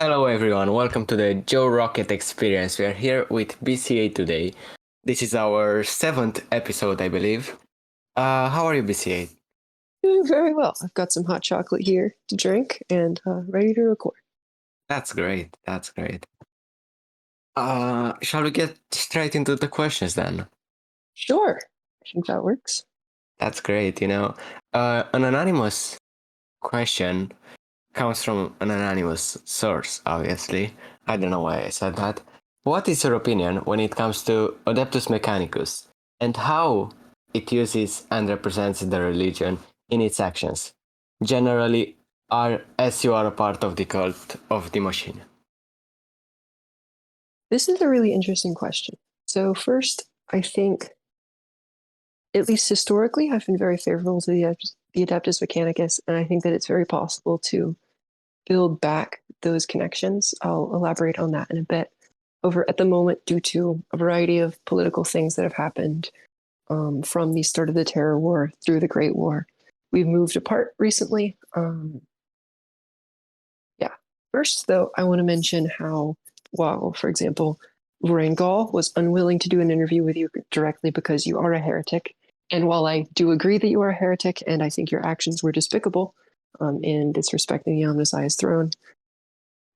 Hello everyone, welcome to the Joe Rocket Experience. We are here with BCA today. This is our 7th episode, I believe. How are you, BCA? Doing very well. I've got some hot chocolate here to drink and ready to record. That's great, that's great. Shall we get straight into the questions then? Sure. I think that works. That's great, An anonymous question comes from an anonymous source, obviously. I don't know why I said that. What is your opinion when it comes to Adeptus Mechanicus and how it uses and represents the religion in its actions? Generally, as you are a part of the cult of the machine. This is a really interesting question. So, first, I think, at least historically, I've been very favorable to the Adeptus Mechanicus, and I think that it's very possible to build back those connections. I'll elaborate on that in a bit. At the moment, due to a variety of political things that have happened from the start of the Terror War through the Great War, we've moved apart recently. First, though, I want to mention how, while, for example, Lorraine Gall was unwilling to do an interview with you directly because you are a heretic, and while I do agree that you are a heretic and I think your actions were despicable in disrespecting the Omnissiah's throne,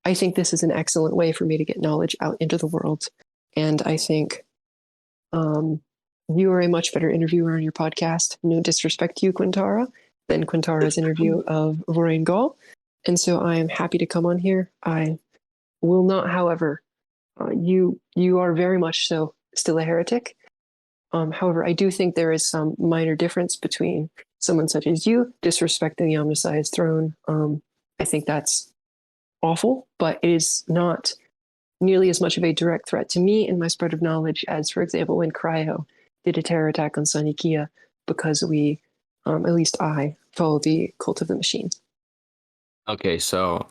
I think this is an excellent way for me to get knowledge out into the world. And I think you are a much better interviewer on your podcast, no disrespect to you, Quintara, than Quintara's interview of Lorraine Gall. And so I am happy to come on here. I will not, however, you are very much so still a heretic. However, I do think there is some minor difference between someone such as you disrespecting the Omnissiah's throne. I think that's awful, but it is not nearly as much of a direct threat to me in my spread of knowledge as, for example, when Cryo did a terror attack on Sanikia, because we, at least I, follow the cult of the machine. Okay, so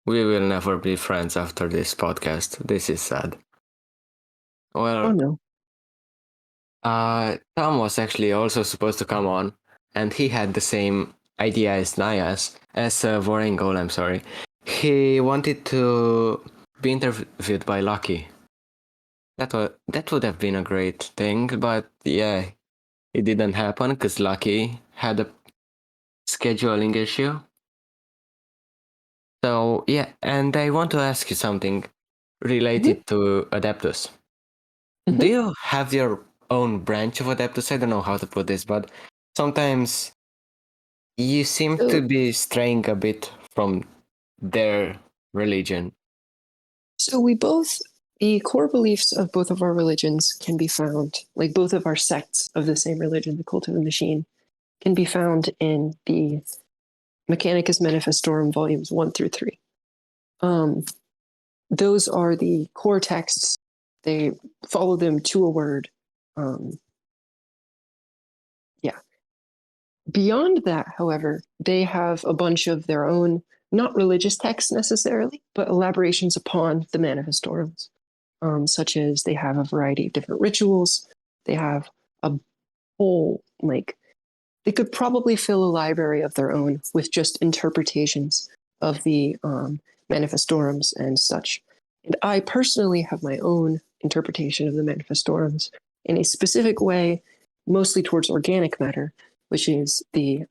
we will never be friends after this podcast. This is sad. Well, Oh no. Tom was actually also supposed to come on, and he had the same idea as Nias, as Vorengol, I'm sorry. He wanted to be interviewed by Lucky. That would have been a great thing, but yeah, it didn't happen because Lucky had a scheduling issue. So yeah, and I want to ask you something related to Adeptus. Do you have your own branch of Adeptus? I don't know how to put this, but sometimes you seem to be straying a bit from their religion. So the core beliefs of both of our religions can be found, like both of our sects of the same religion, the cult of the machine, can be found in the Mechanicus Manifestorum volumes 1 through 3. Those are the core texts. They follow them to a word. Beyond that, however, they have a bunch of their own, not religious texts necessarily, but elaborations upon the Manifestorums, such as they have a variety of different rituals. They have a whole, they could probably fill a library of their own with just interpretations of the Manifestorums and such. And I personally have my own interpretation of the Manifestorums in a specific way, mostly towards organic matter, which is the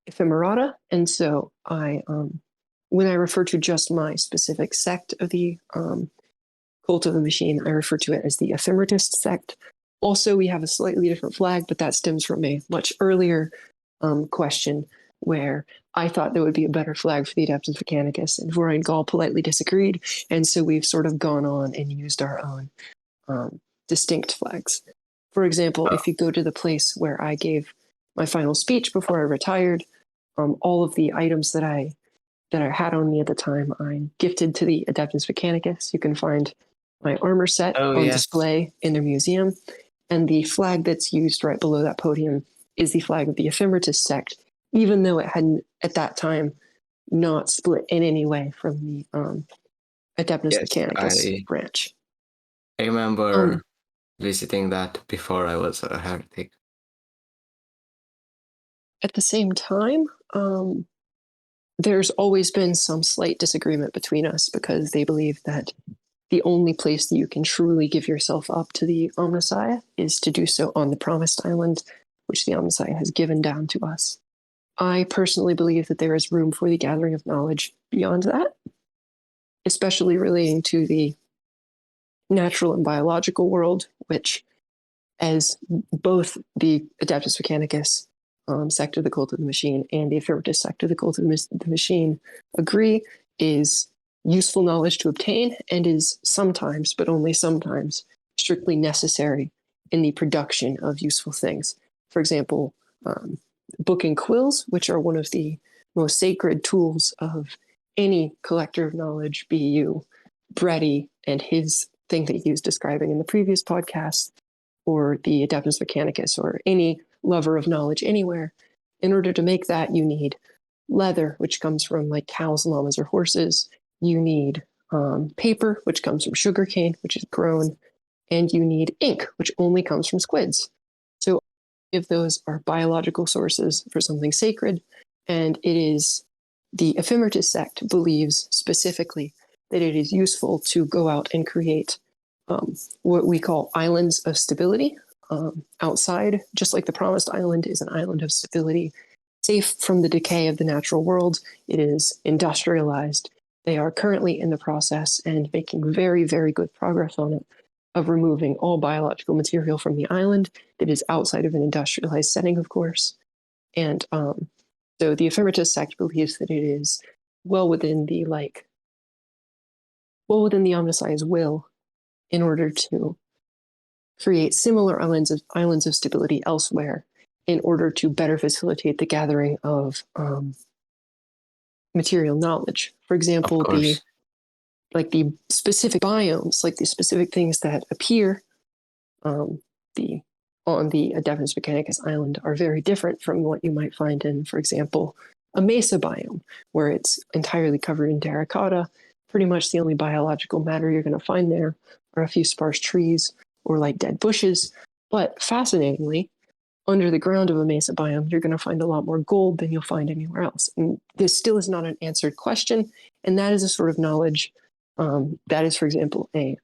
Ephemerata. And so when I refer to just my specific sect of the cult of the machine, I refer to it as the Ephemeratist sect. Also, we have a slightly different flag, but that stems from a much earlier question where I thought there would be a better flag for the Adeptus Mechanicus, and Voreen Gall politely disagreed. And so we've sort of gone on and used our own distinct flags. For example, if you go to the place where I gave my final speech before I retired, all of the items that I had on me at the time, I gifted to the Adeptus Mechanicus. You can find my armor set on display in their museum. And the flag that's used right below that podium is the flag of the Ephemeratist sect, even though it hadn't, at that time, not split in any way from the Adeptus Mechanicus branch. I remember visiting that before I was a heretic. At the same time, there's always been some slight disagreement between us because they believe that the only place that you can truly give yourself up to the Omnissiah is to do so on the Promised Island, which the Omnissiah has given down to us. I personally believe that there is room for the gathering of knowledge beyond that, especially relating to the natural and biological world, which, as both the Adeptus Mechanicus sect of the Cult of the Machine and the Affirmatus sect of the Cult of the Machine agree, is useful knowledge to obtain and is sometimes, but only sometimes, strictly necessary in the production of useful things. For example, book and quills, which are one of the most sacred tools of any collector of knowledge, be you, Brady, and his thing that he was describing in the previous podcast, or the Adeptus Mechanicus, or any lover of knowledge anywhere. In order to make that, you need leather, which comes from like cows, llamas, or horses. You need paper, which comes from sugarcane, which is grown, and you need ink, which only comes from squids. So if those are biological sources for something sacred, and it is the Ephemertus sect believes specifically that it is useful to go out and create what we call islands of stability outside, just like the Promised Island is an island of stability, safe from the decay of the natural world. It is industrialized. They are currently in the process and making very, very good progress on it of removing all biological material from the island that is outside of an industrialized setting, of course. And so the Ephemertus sect believes that it is well within the Omnissiah's will in order to create similar islands of stability elsewhere in order to better facilitate the gathering of material knowledge. For example, the specific biomes, like the specific things that appear on the Adeptus Mechanicus island are very different from what you might find in, for example, a mesa biome, where it's entirely covered in terracotta. Pretty much the only biological matter you're going to find there are a few sparse trees or like dead bushes. But fascinatingly, under the ground of a mesa biome, you're going to find a lot more gold than you'll find anywhere else. And this still is not an answered question. And that is a sort of knowledge that is, for example, a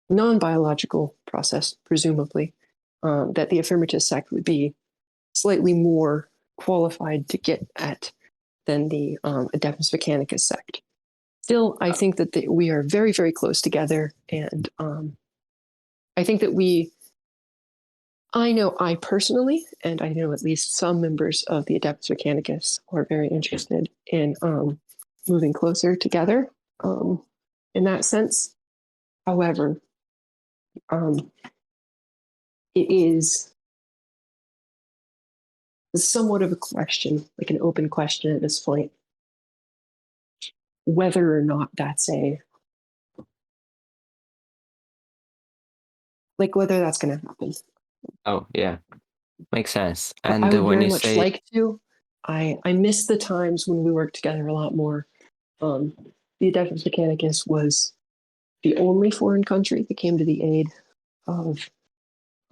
non-biological process, presumably, that the Ephemertus sect would be slightly more qualified to get at than the Adeptus Mechanicus sect. Still, I think that we are very, very close together. And I think that I personally, and I know at least some members of the Adeptus Mechanicus are very interested in moving closer together in that sense. However, it is somewhat of a question, like an open question at this point, whether or not that's whether that's going to happen. Oh, yeah. Makes sense. And I would when very you much say like to. I miss the times when we worked together a lot more. The Adeptus Mechanicus was the only foreign country that came to the aid of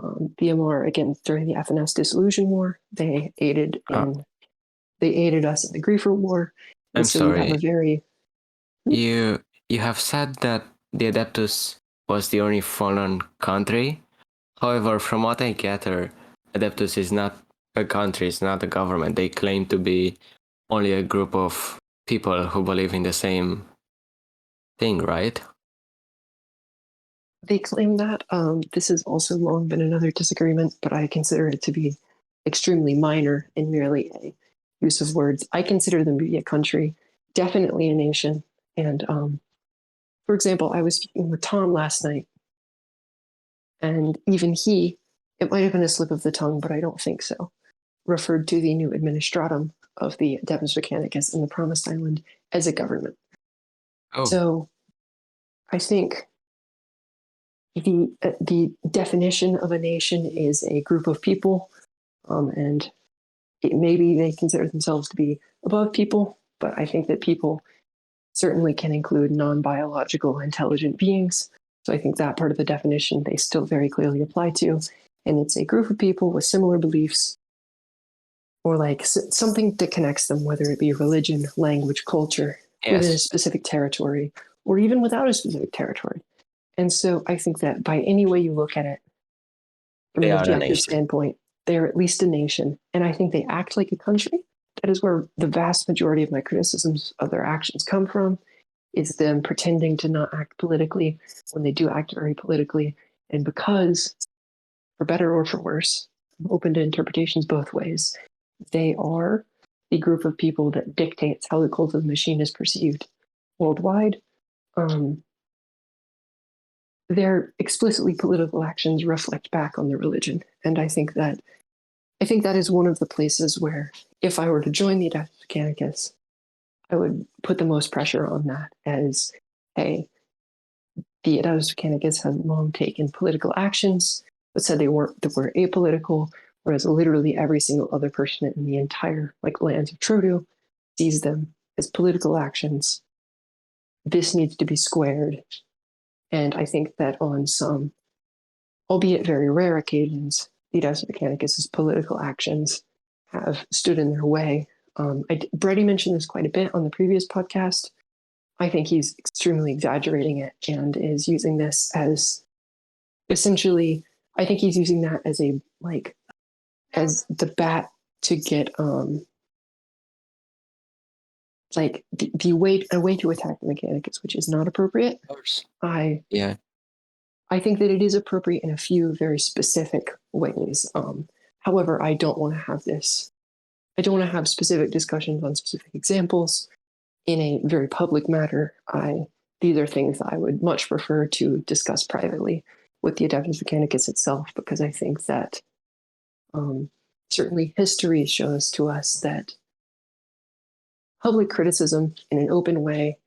BMR again during the FNS Dissolution War. They aided us in the Griefer War. And I'm so sorry. we have a very You have said that the Adeptus was the only foreign country. However, from what I gather, Adeptus is not a country, it's not a government. They claim to be only a group of people who believe in the same thing, right? They claim that. This has also long been another disagreement, but I consider it to be extremely minor and merely a use of words. I consider them to be a country, definitely a nation. And for example, I was speaking with Tom last night, and even he, it might have been a slip of the tongue, but I don't think so, referred to the new administratum of the Adeptus Mechanicus in the Promised Island as a government. Oh. So I think the definition of a nation is a group of people, and maybe they consider themselves to be above people, but I think that people certainly can include non-biological intelligent beings. So I think that part of the definition they still very clearly apply to, and it's a group of people with similar beliefs or like something that connects them, whether it be religion, language, culture, within a Yes, specific territory, or even without a specific territory. And so I think that by any way you look at it, from they an are a objective nation. standpoint, they're at least a nation. And I think they act like a country. That is where the vast majority of my criticisms of their actions come from, is them pretending to not act politically when they do act very politically. And because, for better or for worse, I'm open to interpretations both ways, they are the group of people that dictates how the cult of the machine is perceived worldwide. Um, their explicitly political actions reflect back on their religion, and I think that is one of the places where, if I were to join the Adeptus Mechanicus, I would put the most pressure on that. As hey, the Adeptus Mechanicus has long taken political actions, but said they were apolitical, whereas literally every single other person in the entire lands of Trodu sees them as political actions. This needs to be squared. And I think that on some, albeit very rare occasions, the Adeptus Mechanicus' political actions have stood in their way. Brady mentioned this quite a bit on the previous podcast. I think he's extremely exaggerating it and is using this as essentially, I think he's using that as as the bat to get a way to attack the Mechanicus, which is not appropriate. Of course. I Yeah. I think that it is appropriate in a few very specific ways. However, I don't want to have this. I don't want to have specific discussions on specific examples in a very public matter. These are things that I would much prefer to discuss privately with the Adeptus Mechanicus itself, because I think that certainly history shows to us that public criticism in an open way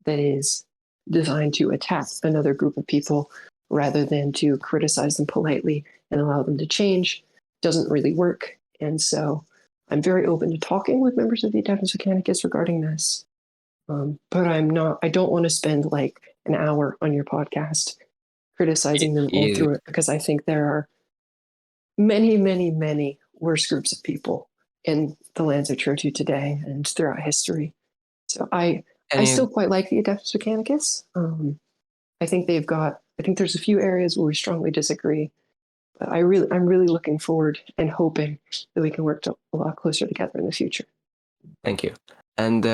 that is designed to attack another group of people rather than to criticize them politely and allow them to change doesn't really work. And so I'm very open to talking with members of the Adeptus Mechanicus regarding this. But I don't want to spend an hour on your podcast criticizing them all through it, because I think there are many, many, many worse groups of people in the lands of Trotu today and throughout history. So I still quite like the Adeptus Mechanicus. I think there's a few areas where we strongly disagree, but I'm really looking forward and hoping that we can work a lot closer together in the future. Thank you. And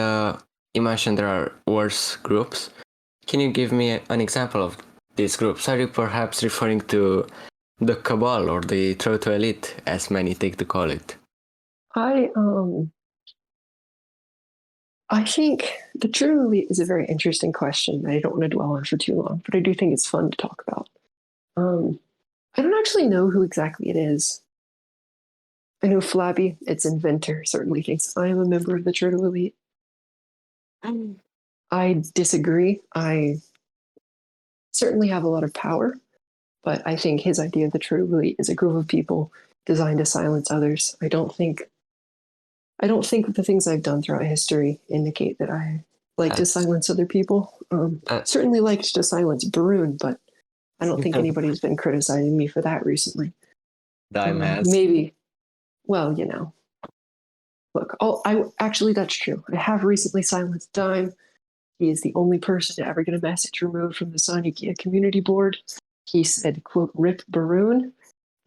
you mentioned there are worse groups. Can you give me an example of these groups? Are you perhaps referring to the Cabal or the Trotu Elite, as many take to call it? I think the Trotu Elite is a very interesting question. I don't want to dwell on for too long, but I do think it's fun to talk about. I don't actually know who exactly it is. I know Flabby, its inventor, certainly thinks I am a member of the Trotu Elite. I disagree. I certainly have a lot of power, but I think his idea of the Trotu Elite is a group of people designed to silence others. I don't think the things I've done throughout history indicate that I like to silence other people. Certainly liked to silence Barun, but I don't think anybody's been criticizing me for that recently. Dime has. Maybe. Well, look, actually, that's true. I have recently silenced Dime. He is the only person to ever get a message removed from the Sonikia community board. He said, quote, "Rip Barun,"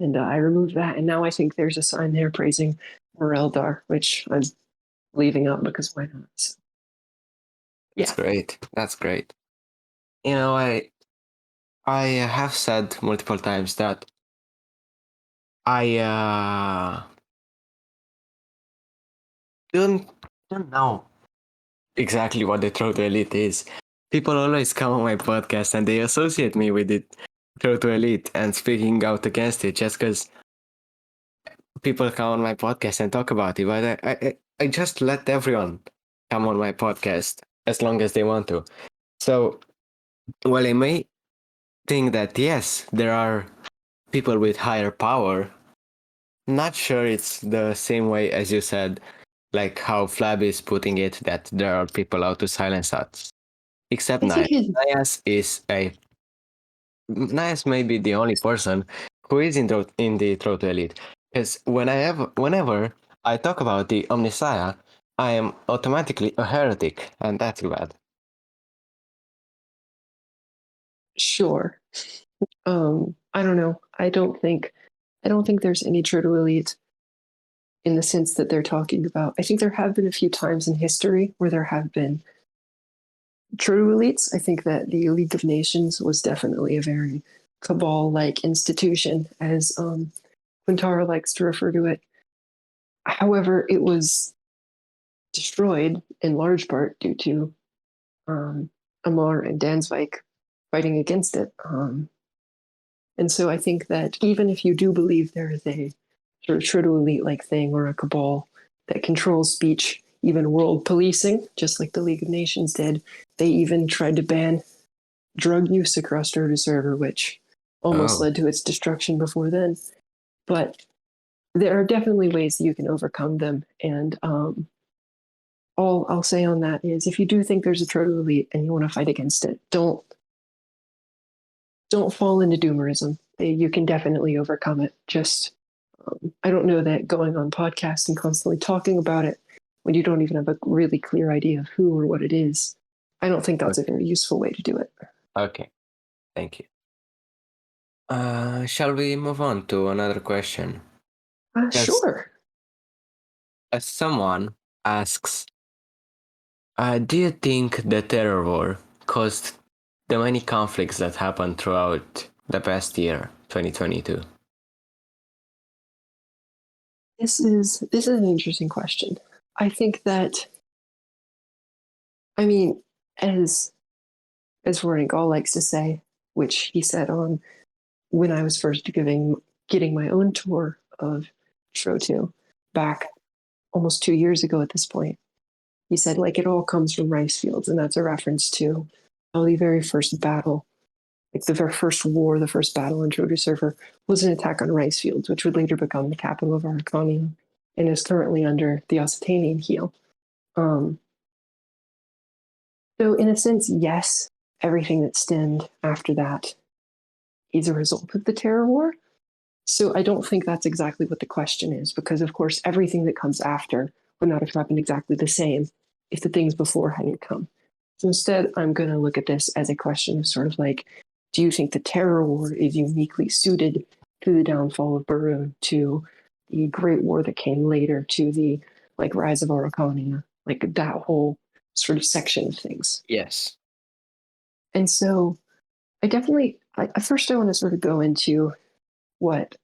and I removed that. And now I think there's a sign there praising Moreldar, which I'm leaving up because why not? So, yeah. That's great. I have said multiple times that I don't know exactly what the Trotu Elite is. People always come on my podcast and they associate me with the Trotu Elite and speaking out against it just because people come on my podcast and talk about it. But I just let everyone come on my podcast as long as they want to. So, while I may think that yes, there are people with higher power, not sure it's the same way as you said, like how Flab is putting it, that there are people out to silence us. Except Nias Nias may be the only person who is in the Trotu Elite. Because whenever I talk about the Omnissiah, I am automatically a heretic, and that's bad. Sure. I don't know. I don't think there's any true elite in the sense that they're talking about. I think there have been a few times in history where there have been true elites. I think that the League of Nations was definitely a very cabal-like institution, as Quintara likes to refer to it. However, it was destroyed in large part due to Amar and Dansvik fighting against it. And so I think that even if you do believe there is a sort of true elite-like thing or a cabal that controls speech, even world policing, just like the League of Nations did, they even tried to ban drug use across True Server, which almost led to its destruction before then. But there are definitely ways that you can overcome them. And all I'll say on that is if you do think there's a true elite and you want to fight against it, don't fall into doomerism. You can definitely overcome it. Just I don't know that going on podcasts and constantly talking about it when you don't even have a really clear idea of who or what it is, I don't think that's a very useful way to do it. Okay, thank you. Shall we move on to another question? Sure. As someone asks, do you think the terror war caused the many conflicts that happened throughout the past year, 2022? This is an interesting question. I think that, I mean, as Warren Gall likes to say, which he said on when I was first getting my own tour of Shro2 back almost 2 years ago at this point. He said, like, it all comes from rice fields, and that's a reference to how the very first battle, like the very first war, the first battle on True Server was an attack on rice fields, which would later become the capital of Arcania and is currently under the Occitanian heel. So in a sense, yes, everything that stemmed after that is a result of the terror war. So I don't think that's exactly what the question is, because of course, everything that comes after would not have happened exactly the same if the things before hadn't come. So instead, I'm going to look at this as a question of sort of like, do you think the terror war is uniquely suited to the downfall of Barun, to the Great War that came later, to the like rise of Araucania, like that whole sort of section of things? Yes. And so I definitely, first I want to sort of go into what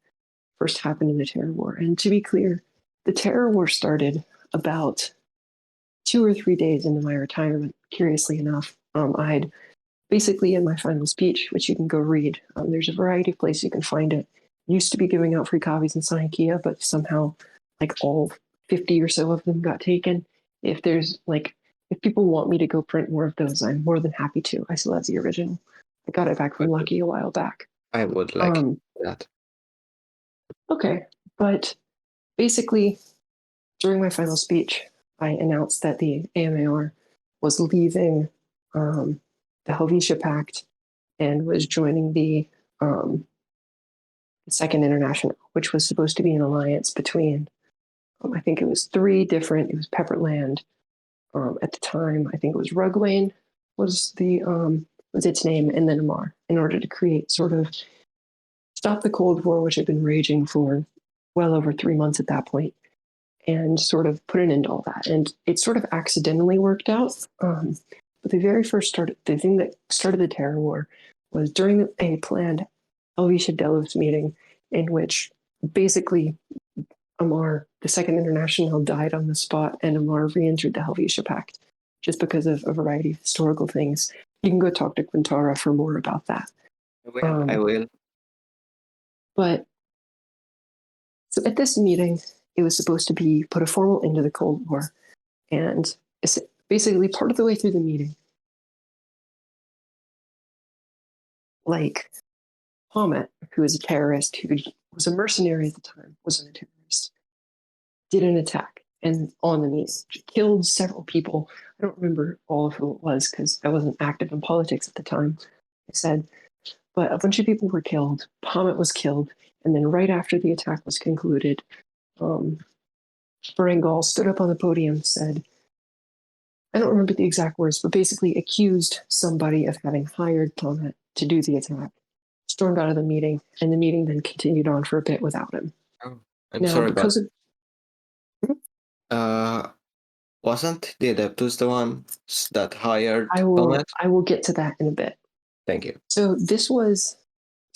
first happened in the terror war. And to be clear, the terror war started about 2 or 3 days into my retirement, curiously enough. I'd basically in my final speech, which you can go read, there's a variety of places you can find it. Used to be giving out free copies in Sonikia, but somehow like all 50 or so of them got taken. If people want me to go print more of those, I'm more than happy to. I still have the original. I got it back from Lucky a while back. I would like that. Okay, but basically, during my final speech, I announced that the AMAR was leaving the Helvetia Pact and was joining the Second International, which was supposed to be an alliance between, I think it was it was Pepperland at the time. I think it was Rugwain was its name, and then Amar, in order to create sort of stop the Cold War, which had been raging for well over 3 months at that point, and sort of put an end to all that. And it sort of accidentally worked out. But the thing that started the terror war was during a planned Helvetia Delos meeting in which basically Amar, the Second International, died on the spot, and Amar re-entered the Helvetia Pact just because of a variety of historical things. You can go talk to Quintara for more about that. I will. But so at this meeting, it was supposed to be put a formal end to the Cold War. And it's basically part of the way through the meeting, like Hamet, who is a terrorist, who was a mercenary at the time, wasn't a terrorist, did an attack and on the meeting, killed several people. I don't remember all of who it was because I wasn't active in politics at the time, I said, but a bunch of people were killed. Hamet was killed. And then right after the attack was concluded, Berengal stood up on the podium, said, I don't remember the exact words, but basically accused somebody of having hired Pommet to do the attack, stormed out of the meeting, and the meeting then continued on for a bit without him. Oh, I'm Now, sorry, but because of wasn't the Adeptus the one that hired I Pommet? will get to that in a bit. Thank you. So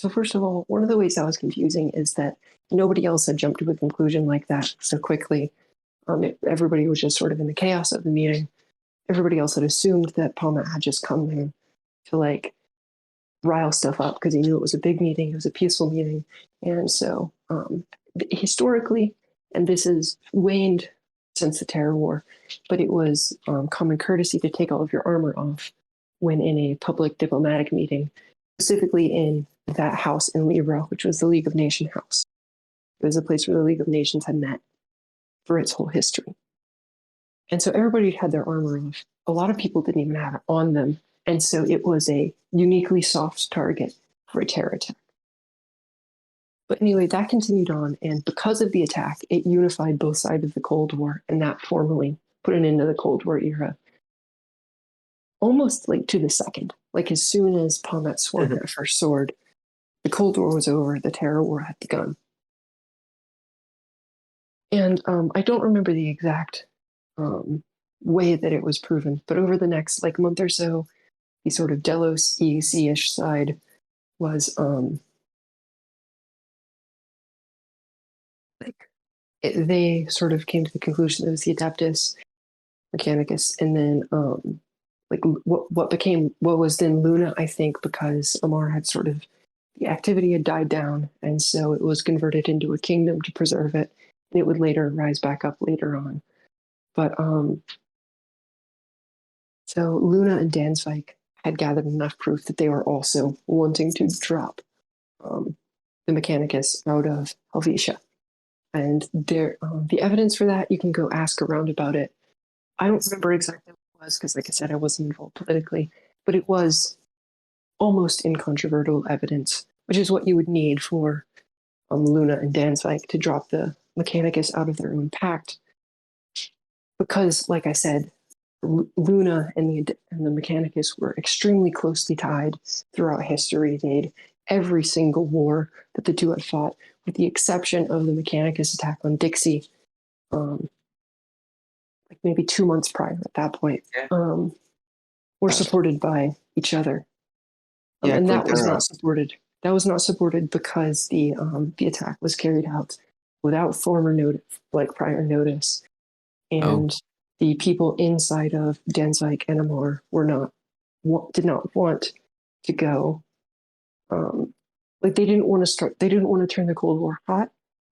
first of all, one of the ways that was confusing is that nobody else had jumped to a conclusion like that so quickly. Everybody was just sort of in the chaos of the meeting. Everybody else had assumed that Pommet had just come there to like rile stuff up because he knew it was a big meeting, it was a peaceful meeting. And so historically, and this has waned since the Terror War, but it was common courtesy to take all of your armor off when in a public diplomatic meeting, specifically in that house in Libra, which was the League of Nations house. It was a place where the League of Nations had met for its whole history. And so everybody had their armor off. A lot of people didn't even have it on them. And so it was a uniquely soft target for a terror attack. But anyway, that continued on. And because of the attack, it unified both sides of the Cold War. And that formally put an end to the Cold War era. Almost like to the second. Like as soon as Pommet swung that first sword, the Cold War was over, the Terror War had begun. And I don't remember the exact way that it was proven, but over the next like month or so, the sort of Delos EEC-ish side was they sort of came to the conclusion that it was the Adeptus Mechanicus, and then what was then Luna, I think, because Amarr had sort of the activity had died down, and so it was converted into a kingdom to preserve it. And it would later rise back up later on. But so Luna and Dansvik had gathered enough proof that they were also wanting to drop the Mechanicus out of Helvetia. And there, the evidence for that, you can go ask around about it. I don't remember exactly what it was because, like I said, I wasn't involved politically, but it was almost incontrovertible evidence, which is what you would need for Luna and Dansvik to drop the Mechanicus out of their own pact. Because, like I said, Luna and the Mechanicus were extremely closely tied throughout history. They'd every single war that the two had fought, with the exception of the Mechanicus attack on Dixie, like maybe 2 months prior at that point, were supported by each other. And that was not supported. That was not supported because the attack was carried out without former notice, like prior notice, and the people inside of Dansvik and Amarr did not want to go. Like they didn't want to turn the Cold War hot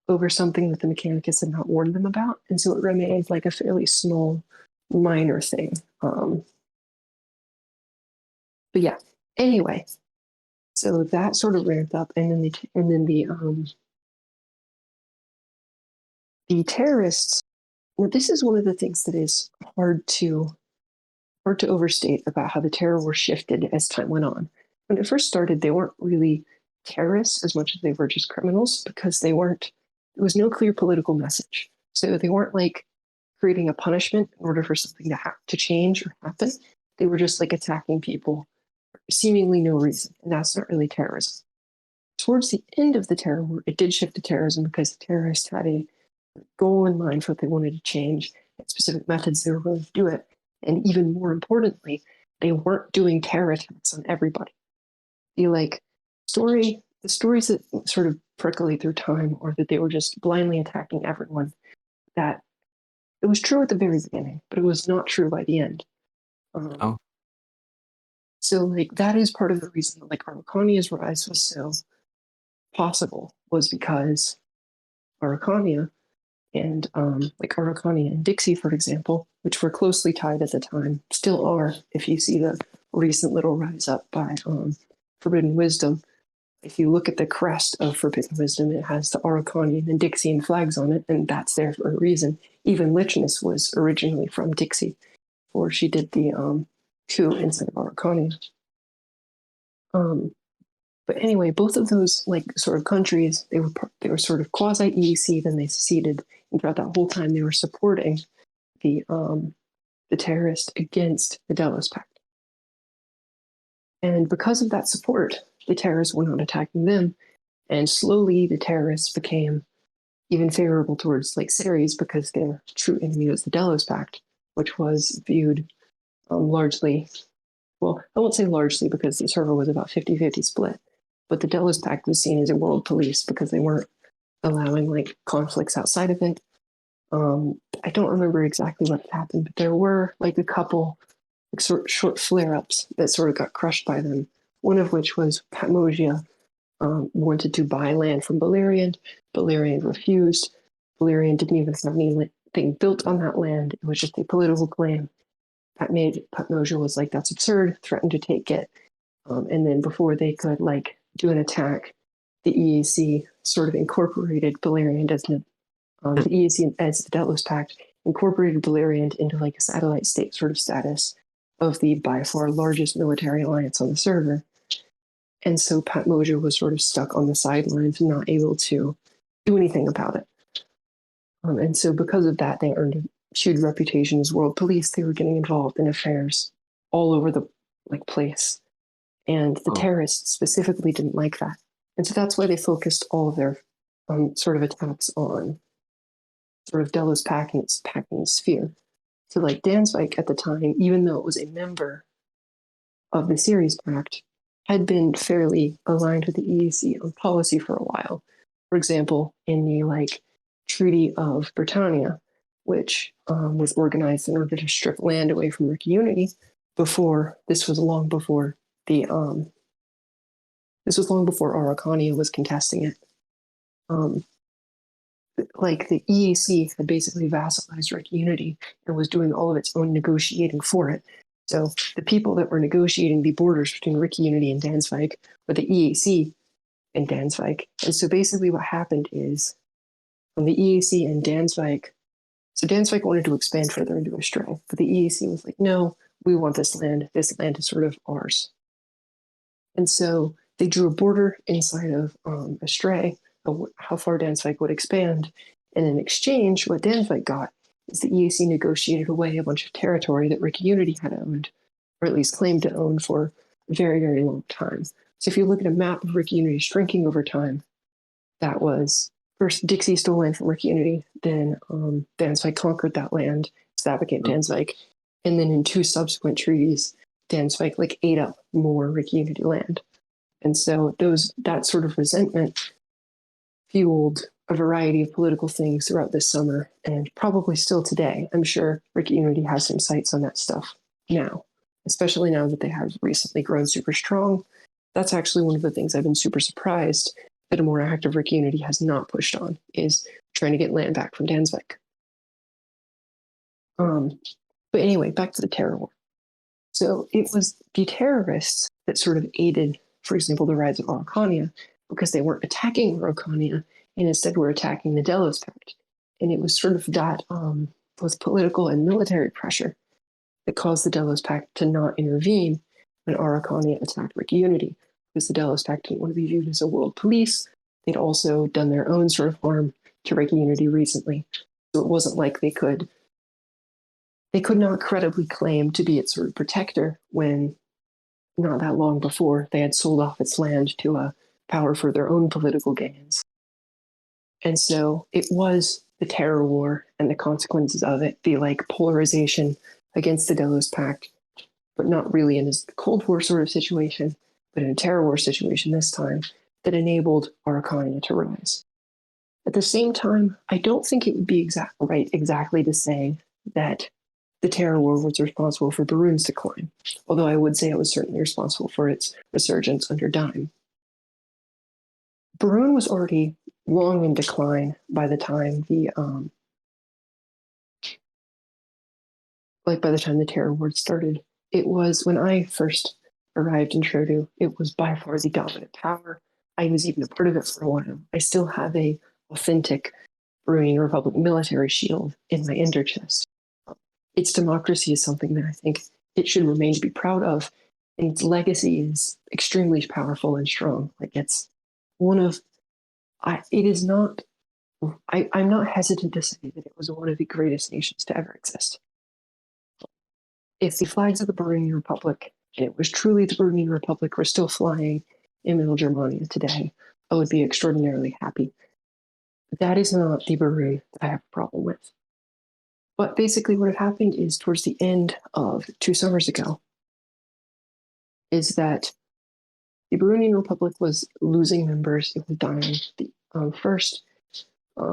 over something that the Mechanicus had not warned them about, and so it remained like a fairly small, minor thing. But yeah. Anyway, so that sort of ramped up, and then the terrorists. Now, this is one of the things that is hard to overstate about how the terror war shifted as time went on. When it first started, they weren't really terrorists as much as they were just criminals because there was no clear political message. So they weren't like creating a punishment in order for something to change or happen. They were just like attacking people for seemingly no reason. And that's not really terrorism. Towards the end of the terror war, it did shift to terrorism because the terrorists had a goal in mind for what they wanted to change and specific methods they were willing to do it. And even more importantly, they weren't doing terror attacks on everybody. The stories that sort of percolate through time are that they were just blindly attacking everyone. That it was true at the very beginning, but it was not true by the end. So like that is part of the reason that like Araucania's rise was so possible, was because Araucania and like Araucania and Dixie, for example, which were closely tied at the time, still are. If you see the recent little rise up by Forbidden Wisdom, if you look at the crest of Forbidden Wisdom, it has the Araucanian and Dixian flags on it, and that's there for a reason. Even Lichness was originally from Dixie, or she did the coup inside of Araucania. But anyway, both of those like sort of countries, they were sort of quasi EEC, then they seceded, and throughout that whole time they were supporting the terrorists against the Delos Pact. And because of that support, the terrorists were not attacking them, and slowly the terrorists became even favorable towards like Ceres because their true enemy was the Delos Pact, which was viewed largely, well, I won't say largely because the server was about 50-50 split, but the Delos Pact was seen as a world police because they weren't allowing like conflicts outside of it. I don't remember exactly what happened, but there were like a couple like, short flare-ups that sort of got crushed by them. One of which was Patmosia wanted to buy land from Beleriand. Beleriand refused. Beleriand didn't even have anything built on that land. It was just a political claim. Patmosia was like, that's absurd, threatened to take it. And then before they could like do an attack, the EEC sort of incorporated Beleriand as the EEC as the Delos Pact incorporated Beleriand into like a satellite state sort of status of the by far largest military alliance on the server. And so Patmosia was sort of stuck on the sidelines, not able to do anything about it. And so because of that, they earned a huge reputation as world police. They were getting involved in affairs all over the like place. And the terrorists specifically didn't like that. And so that's why they focused all of their sort of attacks on sort of Delos Pact and its packing sphere. So like Dansvik at the time, even though it was a member of the Ceres Pact, had been fairly aligned with the EEC on policy for a while. For example, in the like Treaty of Britannia, which was organized in order to strip land away from Rick Unity. This was long before Araucania was contesting it. Like the EEC had basically vassalized Rick Unity and was doing all of its own negotiating for it. So the people that were negotiating the borders between Rick Unity and Dansvik were the EEC and Dansvik. And so basically what happened is from the EEC and Dansvik, so Dansvik wanted to expand further into Astray, but the EEC was like, no, we want this land. This land is sort of ours. And so they drew a border inside of Astray of how far Dansvik would expand. And in exchange, what Dansvik got is the EEC negotiated away a bunch of territory that Rick Unity had owned, or at least claimed to own for a very, very long time. So if you look at a map of Rick Unity shrinking over time, that was first Dixie stole land from Rick Unity, then Dansvik conquered that land, so that became Dansvik. And then in two subsequent treaties, Dansvik like ate up more Rick Unity land. And so that sort of resentment fueled a variety of political things throughout this summer and probably still today. I'm sure Rick Unity has some sights on that stuff now, especially now that they have recently grown super strong. That's actually one of the things I've been super surprised that a more active Rick Unity has not pushed on, is trying to get land back from Dansvik. But anyway, back to the terror war. So it was the terrorists that sort of aided, for example, the rise of Araucania, because they weren't attacking Araucania and instead were attacking the Delos Pact. And it was sort of that both political and military pressure that caused the Delos Pact to not intervene when Araucania attacked Rick Unity, because the Delos Pact didn't want to be viewed as a world police. They'd also done their own sort of harm to Rick Unity recently. So it wasn't like they could not credibly claim to be its sort of protector when not that long before they had sold off its land to a power for their own political gains. And so it was the terror war and the consequences of it, the like polarization against the Delos Pact, but not really in a Cold War sort of situation, but in a terror war situation this time, that enabled Araucania to rise. At the same time, I don't think it would be exactly to say that the terror war was responsible for Barun's decline, although I would say it was certainly responsible for its resurgence under Dime. Barun was already long in decline by the time the terror war started. It was when I first arrived in Trodu, it was by far the dominant power. I was even a part of it for a while. I still have a authentic Barunian Republic military shield in my ender chest. Its democracy is something that I think it should remain to be proud of. and its legacy is extremely powerful and strong. Like it's one of, it is not. I'm not hesitant to say that it was one of the greatest nations to ever exist. If the flags of the Burundian Republic, and it was truly the Burundian Republic, were still flying in Middle Germania today, I would be extraordinarily happy. But that is not the Burundi that I have a problem with. But basically, what had happened is towards the end of 2 summers ago, is that the Burundian Republic was losing members. It was dying. First,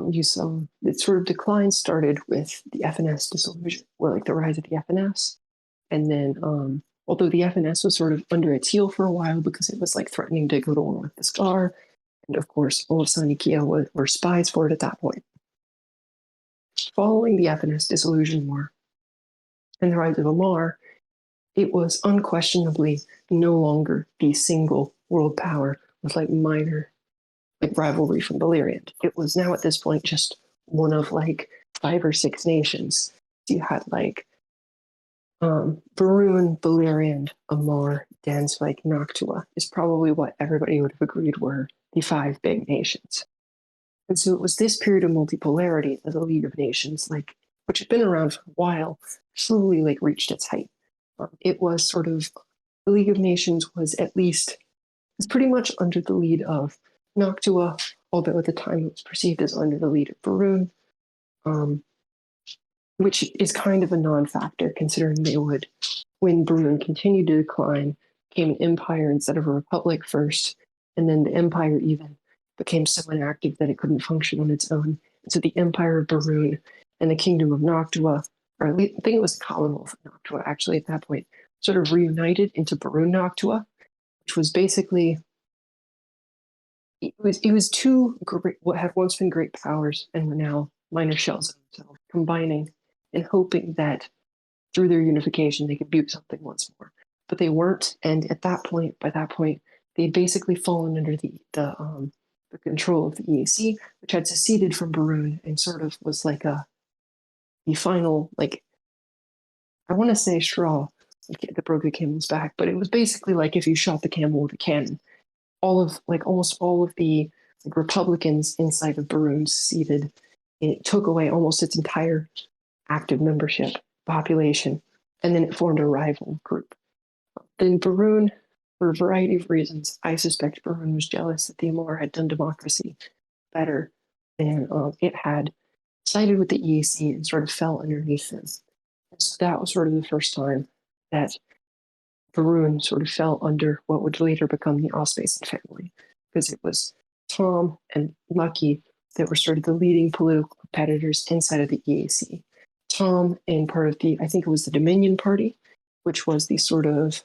you saw its sort of decline started with the FNS dissolution, well, like the rise of the FNS. And then, although the FNS was sort of under its heel for a while because it was like threatening to go to war with the SCAR, and of course, all of Sanikia were spies for it at that point. Following the FNS dissolution war and the rise of Amar, it was unquestionably no longer the single world power with like minor like rivalry from Beleriand. It was now at this point just one of like 5 or 6 nations. You had like Barun, Beleriand, Amar, Dansvik, Noctua is probably what everybody would have agreed were the 5 big nations. And so it was this period of multipolarity that the League of Nations, like, which had been around for a while, slowly like reached its height. It was sort of, the League of Nations was at least, was pretty much under the lead of Noctua, although at the time it was perceived as under the lead of Barun, which is kind of a non-factor considering they would, when Barun continued to decline, became an empire instead of a republic first, and then the empire even became so inactive that it couldn't function on its own. And so the empire of Barun and the kingdom of Noctua, or at least, I think it was the Commonwealth of Noctua actually at that point, sort of reunited into Barun Noctua, which was basically, it was 2 great, what had once been great powers and were now minor shells of themselves, combining and hoping that through their unification they could build something once more. But they weren't, and at that point, by that point, they'd basically fallen under the control of the EAC, which had seceded from Barun and sort of was like the final, like, I want to say straw that broke the camel's back, but it was basically like if you shot the camel with a cannon. Almost all of the like, Republicans inside of Barun seceded. It took away almost its entire active membership population, and then it formed a rival group. Then Barun, for a variety of reasons, I suspect Barun was jealous that the Amar had done democracy better than it had, sided with the EAC and sort of fell underneath them. And so that was sort of the first time that Barun sort of fell under what would later become the Ospason family, because it was Tom and Lucky that were sort of the leading political competitors inside of the EAC. Tom and part of the, I think it was the Dominion Party, which was the sort of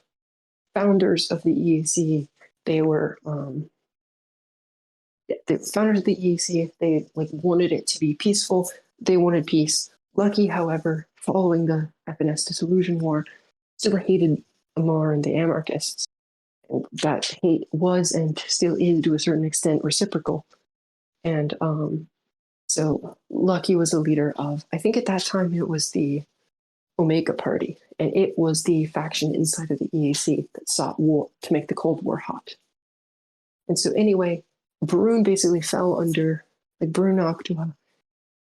founders of the EAC. They were the founders of the EAC. They like wanted it to be peaceful. They wanted peace. Lucky, however, following the FNS dissolution war, still hated Amar and the anarchists. And that hate was and still is to a certain extent reciprocal. And so Lucky was a leader of, I think at that time it was the Omega Party, and it was the faction inside of the EAC that sought war to make the Cold War hot. And so anyway, Barun basically fell under, like Barun and Noctua,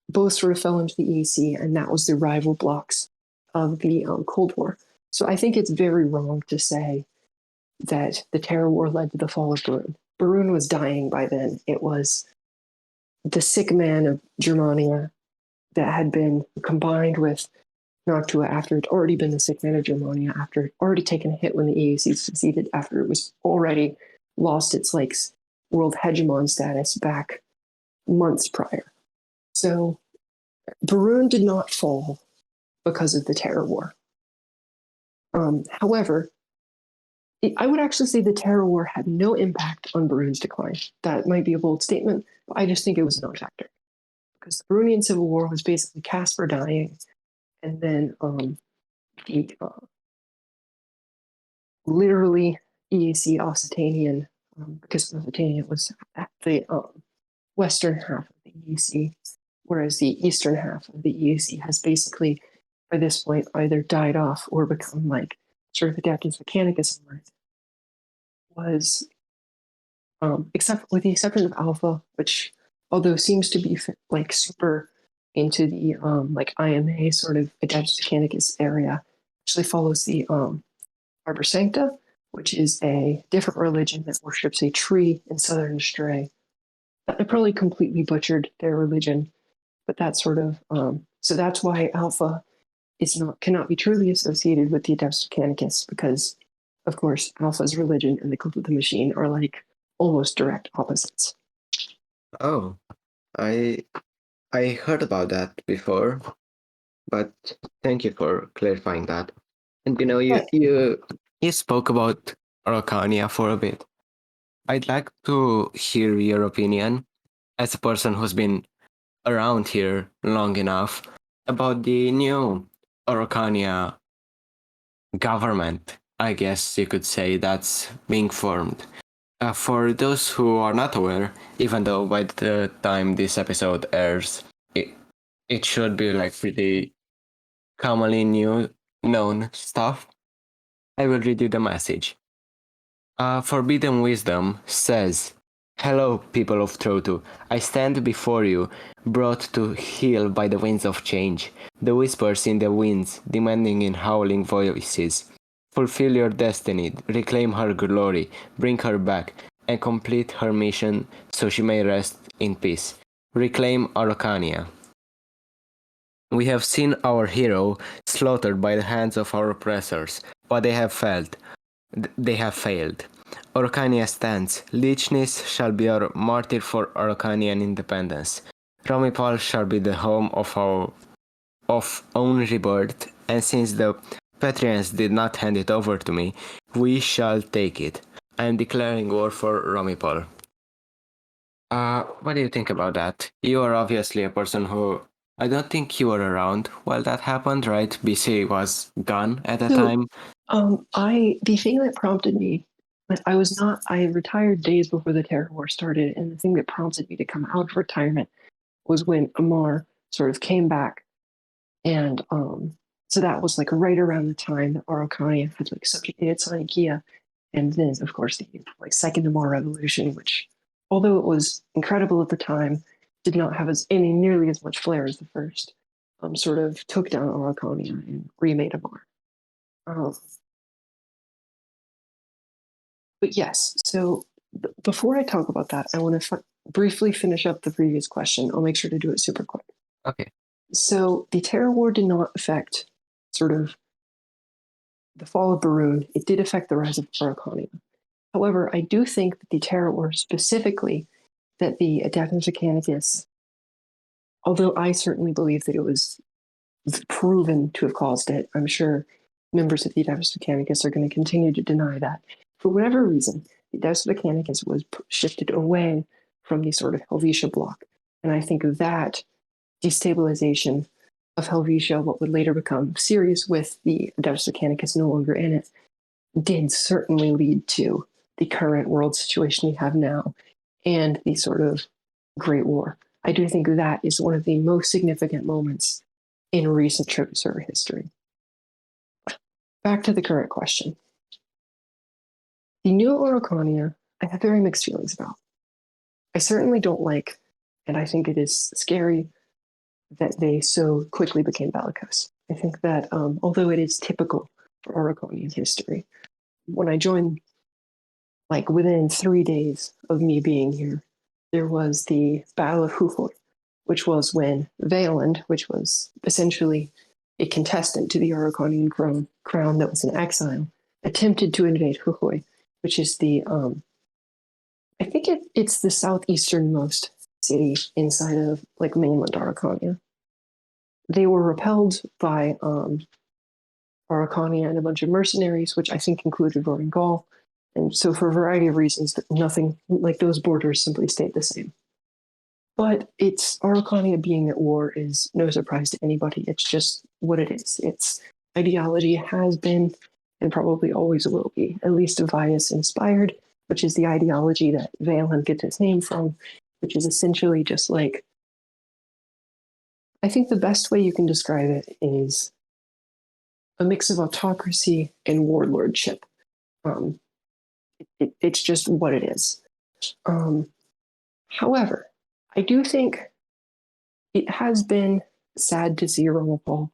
both sort of fell into the EAC, and that was the rival blocks of the Cold War. So I think it's very wrong to say that the Terror War led to the fall of Barun. Barun was dying by then. It was the sick man of Germania that had been combined with Noctua after it had already been the sick man of Germania, after it had already taken a hit when the EAC seceded, after it was already lost its like world hegemon status back months prior. So Barun did not fall because of the Terror War. However, I would actually say the Terror War had no impact on Barun's decline. That might be a bold statement, but I just think it was a non-factor. Because the Barunian Civil War was basically Caspar dying, and then literally EAC Occitanian, because Occitania was at the western half of the EAC, whereas the eastern half of the EAC has basically, by this point, either died off or become like sort of Adeptus Mechanicus was, except with the exception of Alpha, which although seems to be like super into the like IMA sort of Adeptus Mechanicus area, actually follows the Arbor Sancta, which is a different religion that worships a tree in southern Stray. I probably completely butchered their religion, but that's sort of so that's why Alpha cannot be truly associated with the Adeptus Mechanicus, because of course Alpha's religion and the Cult of the Machine are like almost direct opposites. Oh, I I heard about that before, but thank you for clarifying that. And you know, Right. you spoke about Araucania for a bit. I'd like to hear your opinion as a person who's been around here long enough about the new Araucania government, I guess you could say, that's being formed. For those who are not aware, even though by the time this episode airs, it should be like pretty commonly known stuff, I will read you the message. Forbidden Wisdom says, "Hello, people of Trotu. I stand before you, brought to heel by the winds of change, the whispers in the winds, demanding in howling voices. Fulfill your destiny, reclaim her glory, bring her back, and complete her mission so she may rest in peace. Reclaim Araucania. We have seen our hero slaughtered by the hands of our oppressors, but they have failed. Araucania stands. Lichnis shall be our martyr for Araucanian independence. Romipal shall be the home of our own rebirth, and since the Petrians did not hand it over to me, we shall take it. I am declaring war for Romipal." What do you think about that? You are obviously a person who I don't think you were around while that happened, right? BC was gone at the So, time. The thing that prompted me, I retired days before the Terror War started, and the thing that prompted me to come out of retirement was when Amar sort of came back, and so that was like right around the time that Araucania had like subjugated Sanikia, and then of course the like Second Amar Revolution, which although it was incredible at the time, did not have nearly as much flair as the first. Sort of took down Araucania and remade Amar. Um, but yes, so before I talk about that, I want to briefly finish up the previous question. I'll make sure to do it super quick. Okay. So the Terror War did not affect sort of the fall of Barun. It did affect the rise of Araucania. However, I do think that the Terror War specifically, that the Adeptus Mechanicus, although I certainly believe that it was proven to have caused it, I'm sure members of the Adeptus Mechanicus are going to continue to deny that. For whatever reason, the Adeptus Mechanicus was shifted away from the sort of Helvetia bloc. And I think that destabilization of Helvetia, what would later become Sirius with the Adeptus Mechanicus no longer in it, did certainly lead to the current world situation we have now and the sort of Great War. I do think that is one of the most significant moments in recent Trotu server history. Back to the current question. The new Araucania, I have very mixed feelings about. I certainly don't like, and I think it is scary that they so quickly became bellicose. I think that although it is typical for Araucanian history, when I joined, like within 3 days of me being here, there was the Battle of Huhoy, which was when Valand, which was essentially a contestant to the Araucanian crown that was in exile, attempted to invade Huhoy, which is the I think it's the southeasternmost city inside of like mainland Araucania. They were repelled by Araucania and a bunch of mercenaries, which I think included Voringal. And so for a variety of reasons, nothing like those borders simply stayed the same. But it's Araucania being at war is no surprise to anybody. It's just what it is. Its ideology has been and probably always will be, at least Vias inspired, which is the ideology that Valand gets its name from, which is essentially just like, I think the best way you can describe it is a mix of autocracy and warlordship. Um, it's just what it is. However, I do think it has been sad to see Romapol.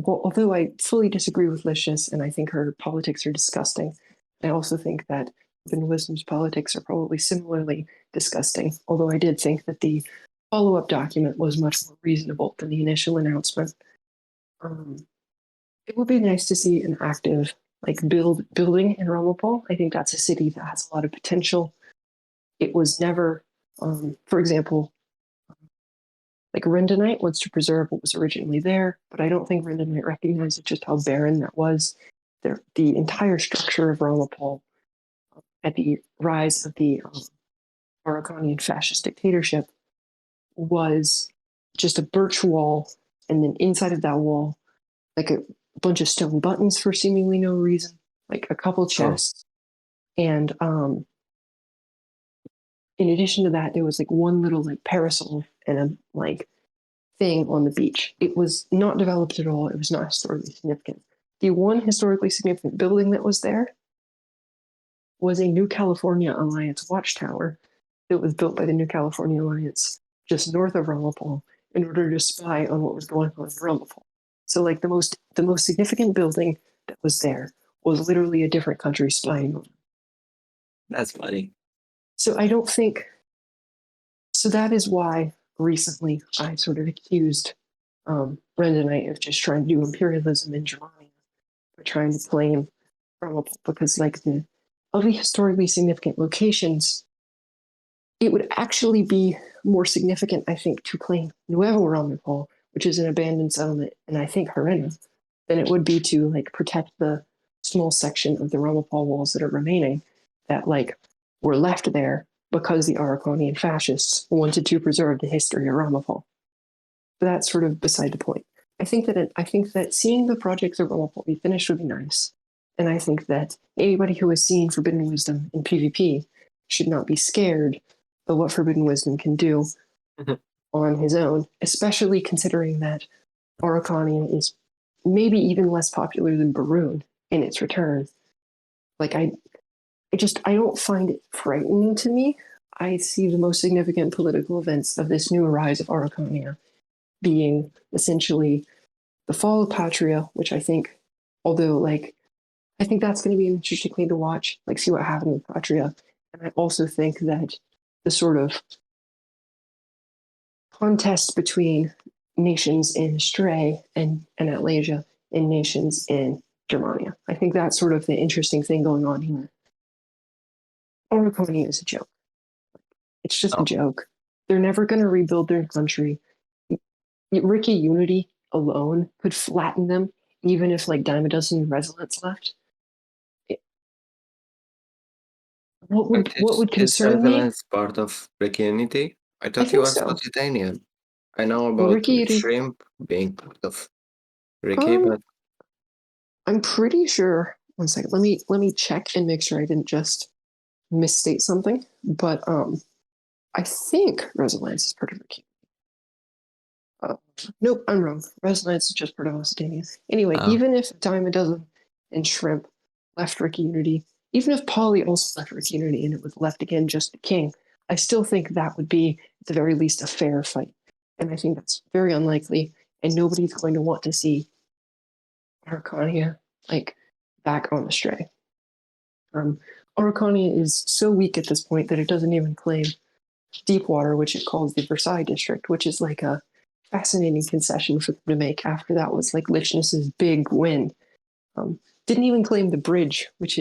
Although I fully disagree with Licious and I think her politics are disgusting, I also think that Forbidden Wisdom's politics are probably similarly disgusting. Although I did think that the follow-up document was much more reasonable than the initial announcement. It would be nice to see an active building in Romapol. I think that's a city that has a lot of potential. It was never, for example, like Rendanite wants to preserve what was originally there, but I don't think Rendanite recognized just how barren that was. The entire structure of Romapol at the rise of the Araucanian fascist dictatorship was just a birch wall, and then inside of that wall, like a bunch of stone buttons for seemingly no reason, like a couple chests, and in addition to that, there was like one little like parasol and a like thing on the beach. It was not developed at all. It was not historically significant. The one historically significant building that was there was a New California Alliance watchtower that was built by the New California Alliance just north of Romapol in order to spy on what was going on in Romapol. So like the most significant building that was there was literally a different country spying on them. That's funny. So I don't think so. That is why recently I sort of accused Rendanite of just trying to do imperialism in Germany, or trying to claim Romapol, because like of the historically significant locations, it would actually be more significant, I think, to claim Nuevo Romapol, which is an abandoned settlement, and I think Harena, than it would be to like protect the small section of the Romapol walls that are remaining that like were left there because the Araucanian fascists wanted to preserve the history of Romapol. But that's sort of beside the point. I think that seeing the projects of Romapol be finished would be nice. And I think that anybody who has seen Forbidden Wisdom in PvP should not be scared of what Forbidden Wisdom can do on his own, especially considering that Araucania is maybe even less popular than Barun in its return. Like I don't find it frightening to me. I see the most significant political events of this new rise of Araucania being essentially the fall of Patria, which I think, although like, I think that's going to be an interesting thing to watch, like see what happened with Patria. And I also think that the sort of contest between nations in Stray and Atlasia and nations in Germania. I think that's sort of the interesting thing going on here. Araucania is a joke. It's just a joke. They're never going to rebuild their country. Ricky Unity alone could flatten them, even if like dime a dozen Resonance left. What would concern me? Is part of Ricky Unity? I I thought he think was so. Positanian. I know Well, about Ricky Unity, Shrimp being part of Ricky, but I'm pretty sure. One second, let me check and make sure I didn't just misstate something. But I think Resonance is part of Ricky. Nope, I'm wrong. Resonance is just part of Occitania. Anyway, even if Dime a Dozen and Shrimp left Ricky Unity, even if Polly also left Ricky Unity and it was left again just the king, I still think that would be, at the very least, a fair fight. And I think that's very unlikely, and nobody's going to want to see Araucania like back on the Stray. Araucania is so weak at this point that it doesn't even claim Deepwater, which it calls the Versailles district, which is like a fascinating concession for them to make after that was like Lichness's big win. Didn't even claim the bridge, which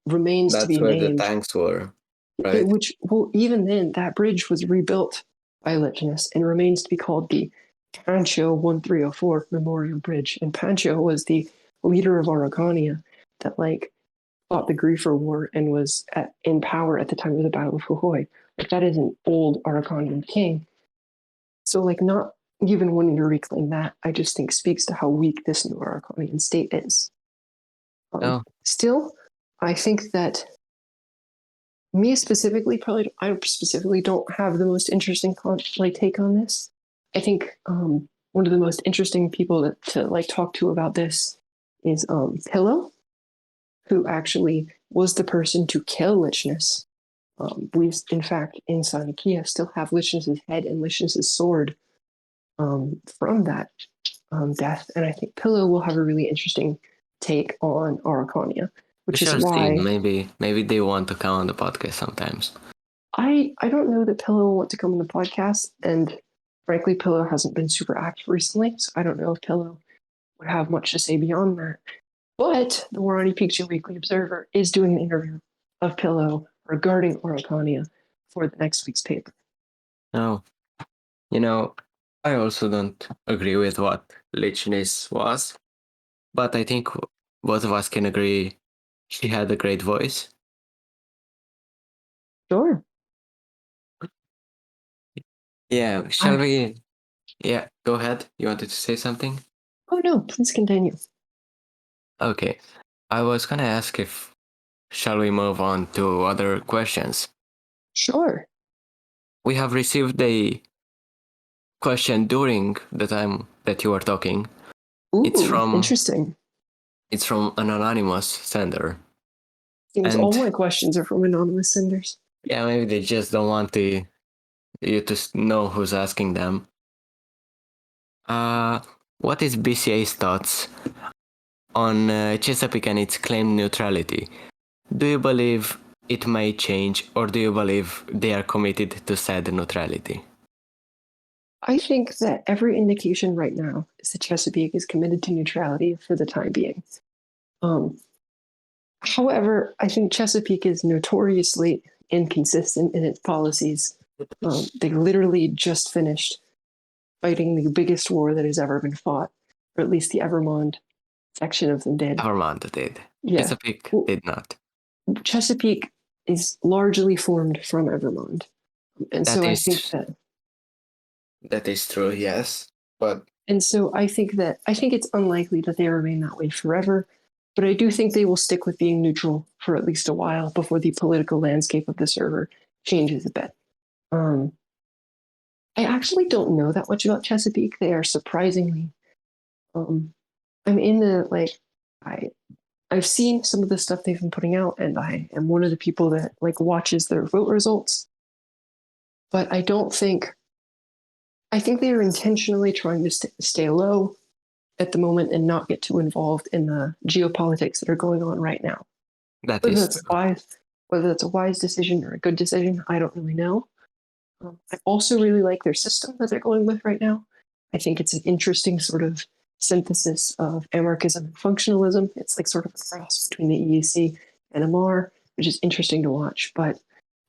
remains to be named. That's where the tanks were, right? Even then, that bridge was rebuilt by Lichness and remains to be called the Pancho 1304 Memorial Bridge. And Pancho was the leader of Araucania that like fought the Griefer War and was in power at the time of the Battle of Jujuy. Like that is an old Araucanian king. So like not even wanting to reclaim that, I just think speaks to how weak this new Araucanian state is. Still, I think that I specifically don't have the most interesting take on this. I think one of the most interesting people to like talk to about this is Pillow, who actually was the person to kill Lichness. We, in fact, in Sonicia still have Lichness's head and Lichness's sword from that death, and I think Pillow will have a really interesting take on Araucania, We which is shall see. why Maybe they want to come on the podcast sometimes. I don't know that Pillow will want to come on the podcast, and frankly, Pillow hasn't been super active recently, so I don't know if Pillow would have much to say beyond that. But the Warani Picchu Weekly Observer is doing an interview of Pillow regarding Araucania for the next week's paper. No, I also don't agree with what Lichness was, but I think both of us can agree she had a great voice. Sure. Yeah, shall we? Yeah, go ahead. You wanted to say something? Oh no, please continue. Okay. I was gonna ask if shall we move on to other questions? Sure. We have received a question during the time that you were talking. Ooh, It's interesting. from an anonymous sender. Seems And all my questions are from anonymous senders. yeah, maybe they just don't want you to know who's asking them. What is BCA's thoughts on Chesapeake and its claimed neutrality? Do you believe it may change, or do you believe they are committed to said neutrality? I think that every indication right now is that Chesapeake is committed to neutrality for the time being. However, I think Chesapeake is notoriously inconsistent in its policies. They literally just finished fighting the biggest war that has ever been fought, or at least the Evermond section of them did. Evermond did. Yeah. Chesapeake did not. Chesapeake is largely formed from Evermond. And That so I is- think that That is true, yes. But and so I think it's unlikely that they remain that way forever. But I do think they will stick with being neutral for at least a while before the political landscape of the server changes a bit. I actually don't know that much about Chesapeake. They are surprisingly. I'm in the like, I've seen some of the stuff they've been putting out, and I am one of the people that like watches their vote results. But I don't think. I think they are intentionally trying to stay low at the moment and not get too involved in the geopolitics that are going on right now. that Whether is that's wise, whether that's a wise decision or a good decision, I don't really know. I also really like their system that they're going with right now. I think it's an interesting sort of synthesis of anarchism and functionalism. It's like sort of a cross between the EEC and MR, which is interesting to watch. But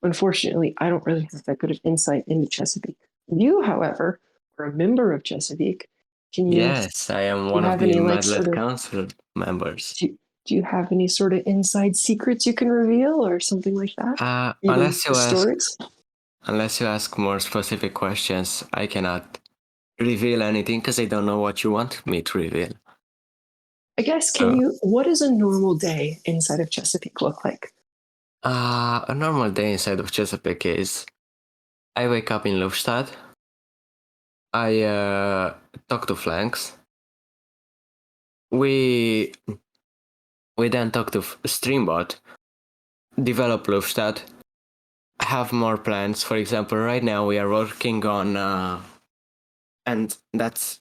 unfortunately, I don't really have that good of insight into Chesapeake. You, however, are a member of Chesapeake. Can you? Yes, I am one of have the any, like, Madlet sort of- Council members. Do you have any sort of inside secrets you can reveal or something like that? Even Unless you ask more specific questions, I cannot reveal anything because I don't know what you want me to reveal. I guess, So, what does a normal day inside of Chesapeake look like? a normal day inside of Chesapeake is I wake up in Lufstad. I talk to Flanks. We then talk to Streambot, develop Lufstad, have more plans. For example, right now we are working on, and that's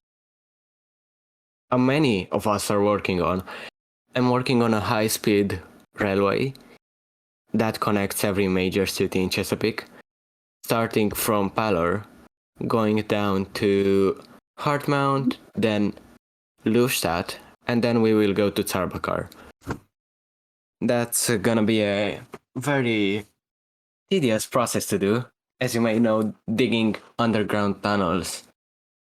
how many of us are working on. I'm working on a high-speed railway that connects every major city in Chesapeake, starting from Pallor, going down to Hartmount, then Lufstadt, and then we will go to Tarbakar. That's gonna be a very tedious process to do. As you may know, digging underground tunnels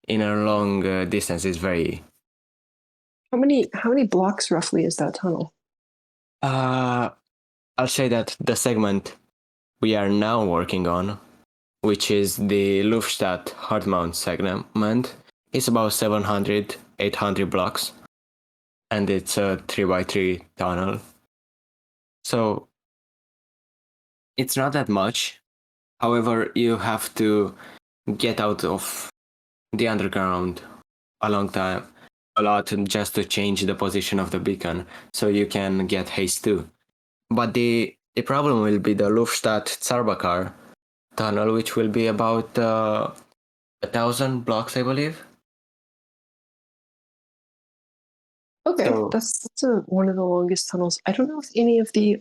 in a long distance is very... How many blocks roughly is that tunnel? I'll say that the segment we are now working on, which is the Lufstadt Hartmount segment, is about 700, 800 blocks, and it's a 3x3 tunnel. So it's not that much. However, you have to get out of the underground a long time, a lot just to change the position of the beacon, so you can get haste too. But the problem will be the Luftstadt Zarbakar tunnel, which will be about 1,000 blocks, I believe. Okay, So that's one of the longest tunnels. I don't know if any of the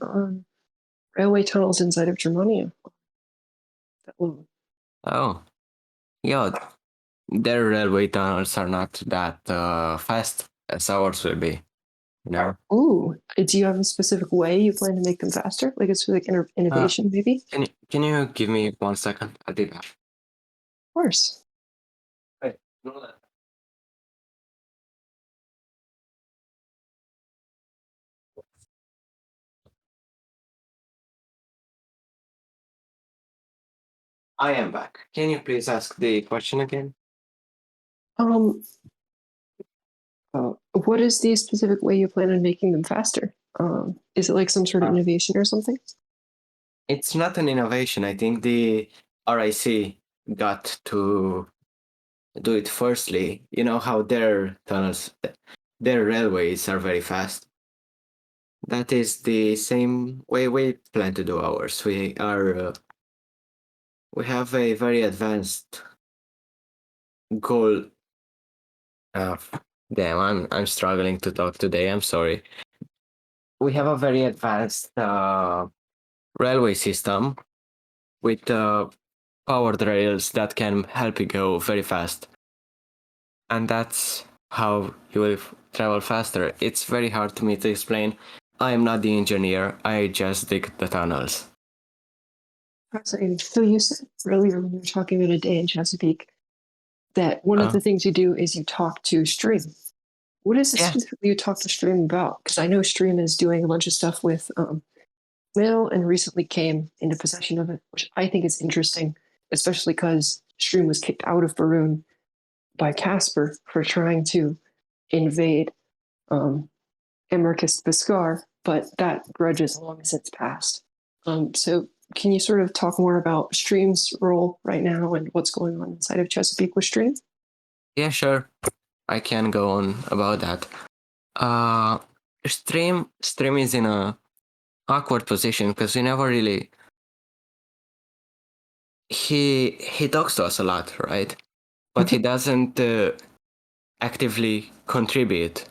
railway tunnels inside of Germania are that long. oh yeah, their railway tunnels are not that fast as ours will be. You know. Ooh, do you have a specific way you plan to make them faster? Like a specific innovation, maybe? Can you give me 1 second? I did that. Of course. Hey, I am back. Can you please ask the question again? Um, what is the specific way you plan on making them faster? Is it like some sort of innovation or something? It's not an innovation. I think the RIC got to do it firstly. You know how their tunnels, their railways are very fast. That is the same way we plan to do ours. We have a very advanced goal. Uh, I'm struggling to talk today. I'm sorry. We have a very advanced railway system with powered rails that can help you go very fast. And that's how you will travel faster. It's very hard to me to explain. I am not the engineer, I just dig the tunnels. Fascinating. So you said earlier when you were talking about a day in Chesapeake that one of the things you do is you talk to Stream. What is it Yeah. specifically you talk to Stream about? Because I know Stream is doing a bunch of stuff with Mail and recently came into possession of it, which I think is interesting, especially because Stream was kicked out of Faroon by Casper for trying to invade Anarchist Beskar, but that grudge is long since passed. So can you sort of talk more about Stream's role right now and what's going on inside of Chesapeake with Stream? Yeah, sure. I can go on about that. Stream is in a awkward position because we never really. He talks to us a lot, right? But he doesn't actively contribute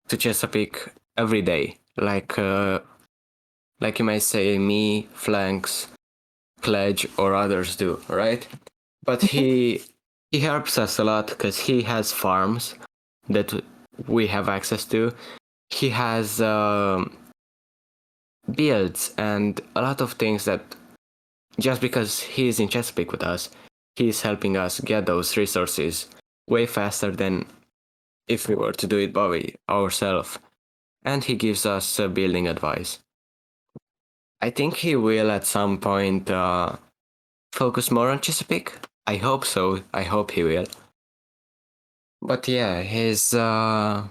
to Chesapeake every day, like you might say me, Flanks, Pledge, or others do, right? But he helps us a lot because he has farms that we have access to. He has builds and a lot of things that just because he is in Chesapeake with us, he's helping us get those resources way faster than if we were to do it by ourselves. And he gives us building advice. I think he will at some point focus more on Chesapeake. I hope so. I hope he will. But yeah, he's not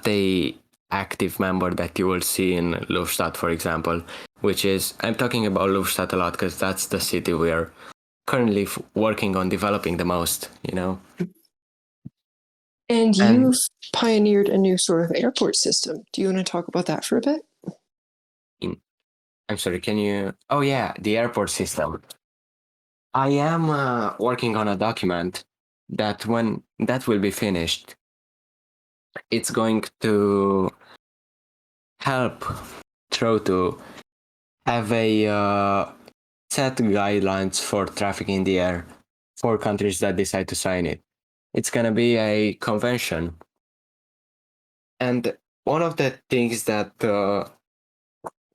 a active member that you will see in Luftstadt, for example, which is, I'm talking about Luftstadt a lot because that's the city we're currently working on developing the most, you know? And you've pioneered a new sort of airport system. Do you want to talk about that for a bit? I'm sorry, can you? Oh, yeah, the airport system. I am working on a document that when that will be finished, it's going to help Tro to have a set guidelines for traffic in the air for countries that decide to sign it. It's going to be a convention. And one of the things that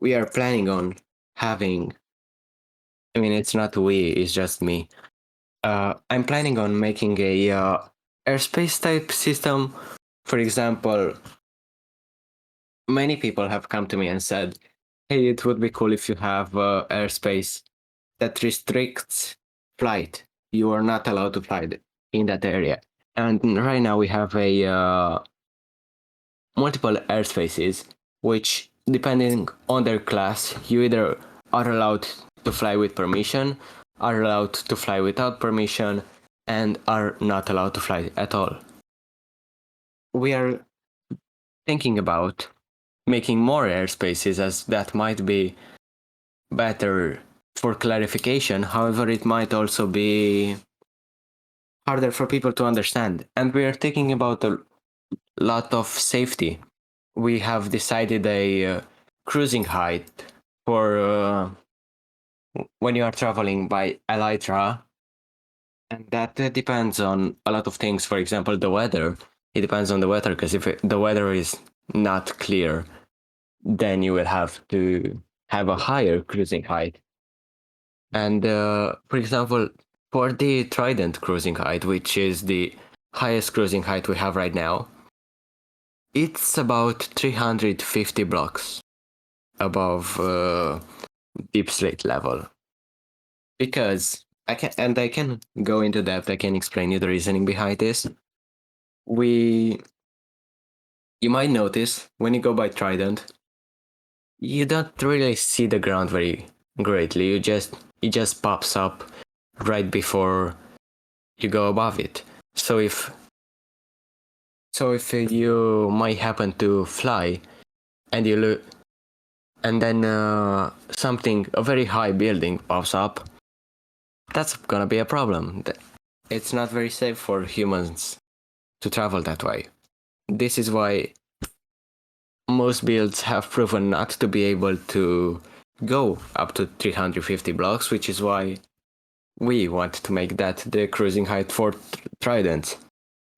we are planning on having, I mean, it's not we, it's just me. I'm planning on making a airspace type system. For example, many people have come to me and said, hey, it would be cool if you have airspace that restricts flight. You are not allowed to fly in that area. And right now we have a multiple airspaces, which depending on their class, you either are allowed to fly with permission, are allowed to fly without permission, and are not allowed to fly at all. We are thinking about making more airspaces, as that might be better for clarification. However, it might also be harder for people to understand. And we are thinking about a lot of safety. We have decided a cruising height for when you are traveling by Elytra, and that depends on a lot of things. For example, the weather. It depends on the weather, because if the weather is not clear, then you will have to have a higher cruising height. And for example, for the Trident cruising height, which is the highest cruising height we have right now, it's about 350 blocks above deep slate level. Because I can go into depth. I can explain you the reasoning behind this. You might notice when you go by Trident, you don't really see the ground very greatly. It just pops up right before you go above it. So if you might happen to fly and you look, and then a very high building pops up, that's gonna be a problem. It's not very safe for humans to travel that way. This is why most builds have proven not to be able to go up to 350 blocks, which is why we want to make that the cruising height for Tridents.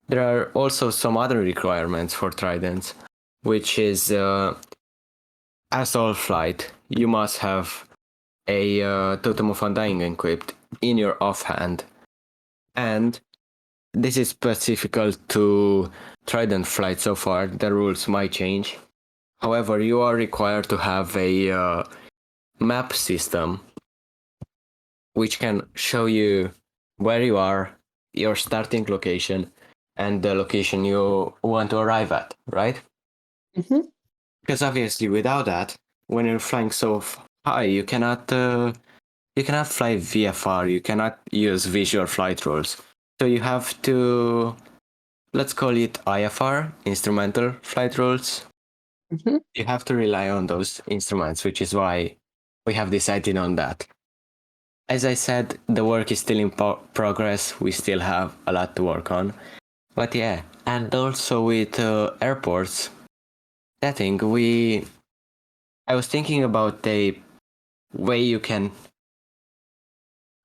There are also some other requirements for Tridents, which is as all flight, you must have a Totem of Undying equipped in your offhand, and this is specific to Trident flight so far. The rules might change. However, you are required to have a map system which can show you where you are, your starting location, and the location you want to arrive at, right? Mm-hmm. Because obviously, without that, when you're flying so high, you cannot fly VFR. You cannot use visual flight rules. So you have to, let's call it IFR, instrumental flight rules. Mm-hmm. You have to rely on those instruments, which is why we have decided on that. As I said, the work is still in progress. We still have a lot to work on. But yeah, and also with airports, I think I was thinking about a way you can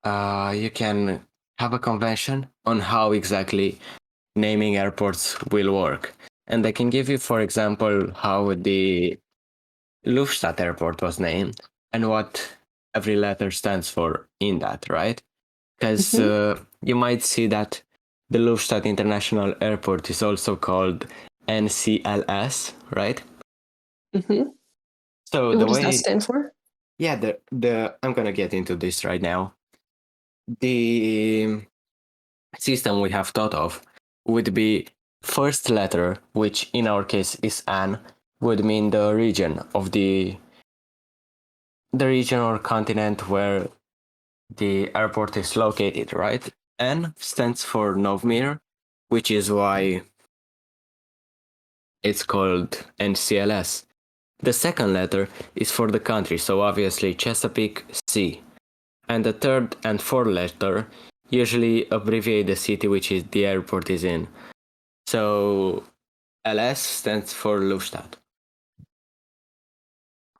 have a convention on how exactly naming airports will work. And I can give you, for example, how the Luftstadt airport was named and what every letter stands for in that, right? Because you might see that the Luftstadt International Airport is also called NCLS, right? Mm-hmm. So What the does that way, stand for? yeah, the I'm gonna get into this right now. The system we have thought of would be first letter, which in our case is N, would mean the region or continent where the airport is located, right? N stands for Novmir, which is why it's called NCLS. The second letter is for the country, so obviously Chesapeake, C. And the third and fourth letter usually abbreviate the city which is the airport is in. So LS stands for Luftstadt.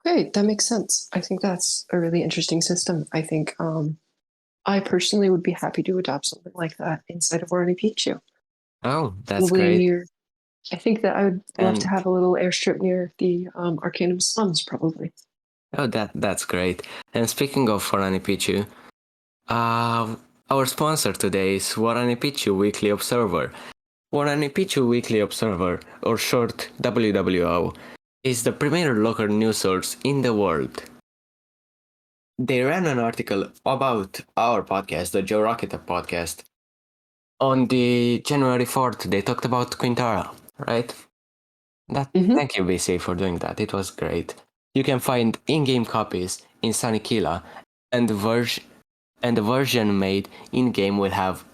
Okay, that makes sense. I think that's a really interesting system. I think I personally would be happy to adopt something like that inside of Orani Pichu. Oh, that's Probably great. near. I think that I would love to And have a little airstrip near the Arcanum slums, probably. oh, that's great. And speaking of Warani Pichu, our sponsor today is Warani Pichu Weekly Observer. Warani Pichu Weekly Observer, or short WWO, is the premier local news source in the world. They ran an article about our podcast, the Joe Rocket podcast. On the January 4th, they talked about Quintara, right? Thank you, BC, for doing that. It was great. You can find in-game copies in Sunny Kila, and the version made in-game will have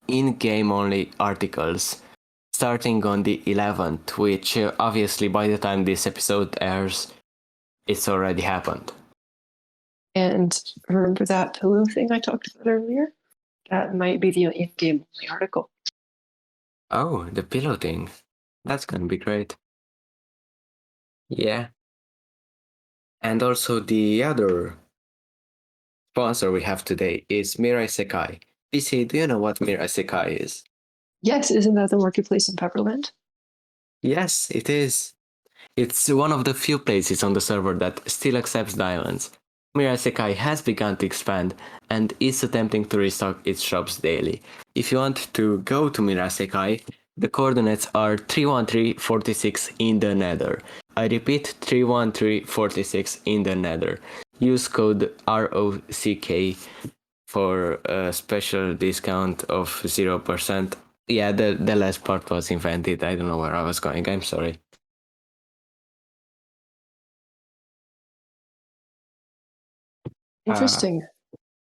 in-game only articles starting on the 11th, which obviously by the time this episode airs, it's already happened. And remember that pillow thing I talked about earlier? That might be the in-game only article. Oh, the pillow thing. That's gonna be great. Yeah. And also the other sponsor we have today is Mirai Sekai. PC, do you know what Mirai Sekai is? Yes, isn't that the marketplace in Pepperland? Yes, it is. It's one of the few places on the server that still accepts diamonds. Mirai Sekai has begun to expand and is attempting to restock its shops daily. If you want to go to Mirai Sekai, the coordinates are 31346 in the Nether. I repeat, 31346 in the Nether. Use code ROCK for a special discount of 0%. Yeah, the last part was invented. I don't know where I was going. I'm sorry. Interesting.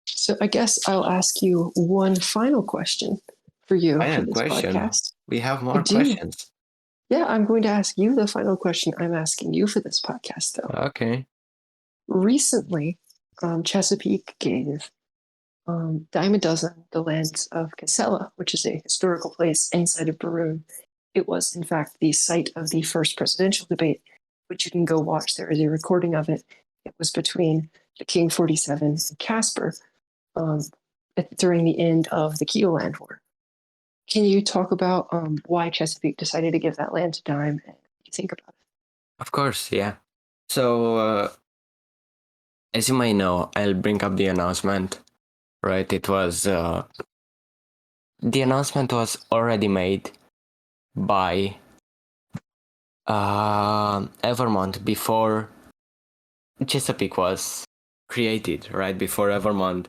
So I guess I'll ask you one final question for you for Final this question. podcast. We have I more do. questions. Yeah, I'm going to ask you the final question I'm asking you for this podcast, though. Okay. Recently, Chesapeake gave Dime a Dozen the lands of Casella, which is a historical place inside of Baroon. It was, in fact, the site of the first presidential debate, which you can go watch. There is a recording of it. It was between the King 47 and Casper during the end of the Keoland War. Can you talk about why Chesapeake decided to give that land to Dime and what you think about it? Of course, yeah. So, as you may know, I'll bring up the announcement, right? It was, the announcement was already made by Evermont before Chesapeake was created, right? Before Evermont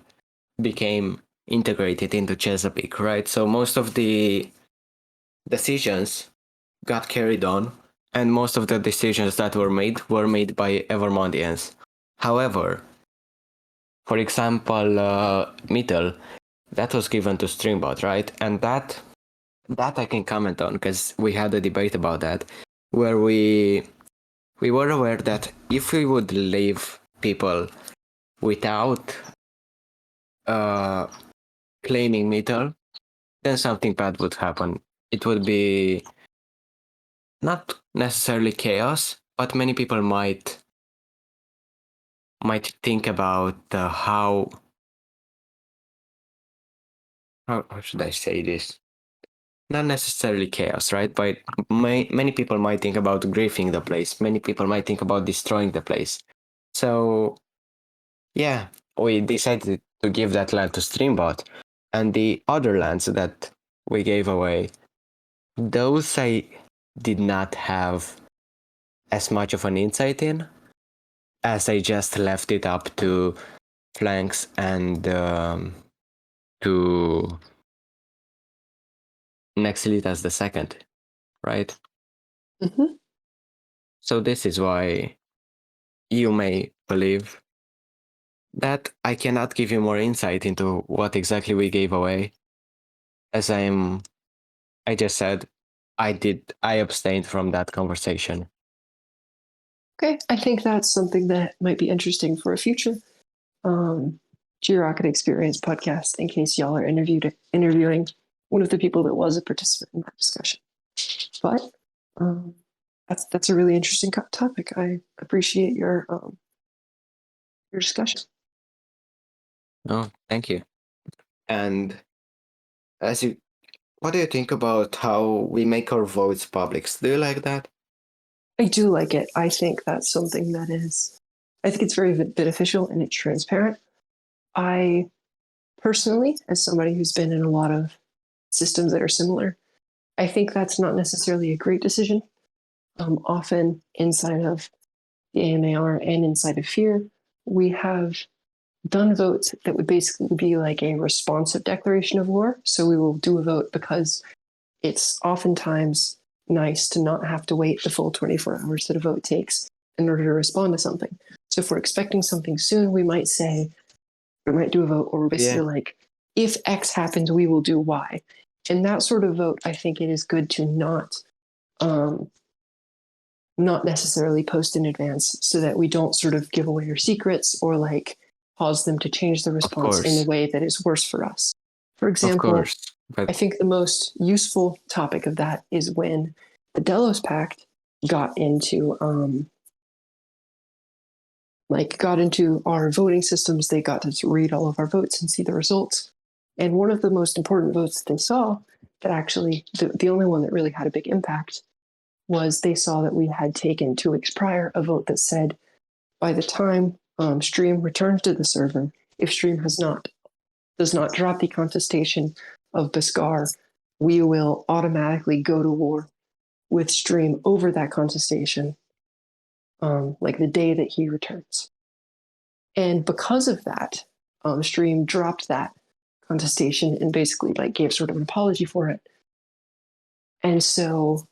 became integrated into Chesapeake, right? So most of the decisions got carried on, and most of the decisions that were made by Evermontians. However, for example, Mittel, that was given to Streambot, right? And that I can comment on because we had a debate about that, where we were aware that if we would leave people without claiming Mittel, then something bad would happen. It would be not necessarily chaos, but many people might think about how should I say this? Not necessarily chaos, right? But many people might think about griefing the place. Many people might think about destroying the place. So, yeah, we decided to give that land to Streambot, and the other lands that we gave away, those I did not have as much of an insight in, as I just left it up to Flanks and to Nexilitas the second, right? Mm-hmm. So this is why you may believe that I cannot give you more insight into what exactly we gave away, as I just said, I abstained from that conversation. Okay, I think that's something that might be interesting for a future Georocket Experience podcast in case y'all are interviewing one of the people that was a participant in that discussion. But that's a really interesting topic. I appreciate your discussion. Oh, thank you. And what do you think about how we make our votes public? Do you like that? I do like it. I think that's something that I think it's very beneficial and it's transparent. I personally, as somebody who's been in a lot of systems that are similar, I think that's not necessarily a great decision. Often inside of the AMAR and inside of FEAR, we have done votes that would basically be like a responsive declaration of war. So we will do a vote because it's oftentimes nice to not have to wait the full 24 hours that a vote takes in order to respond to something. So if we're expecting something soon, we might do a vote, or we're basically like, if X happens, we will do Y. in that sort of vote, I think it is good to not necessarily post in advance so that we don't sort of give away our secrets or like cause them to change the Of response in a course, way that is worse for us. For of example, course. But I think the most useful topic of that is when the Delos Pact got into got into our voting systems. They got to read all of our votes and see the results. And one of the most important votes that they saw, that actually the only one that really had a big impact, was they saw that we had taken 2 weeks prior a vote that said by the time Stream returns to the server, if Stream does not drop the contestation of Beskar, we will automatically go to war with Stream over that contestation, like the day that he returns. And because of that, Stream dropped that contestation and basically like gave sort of an apology for it. And so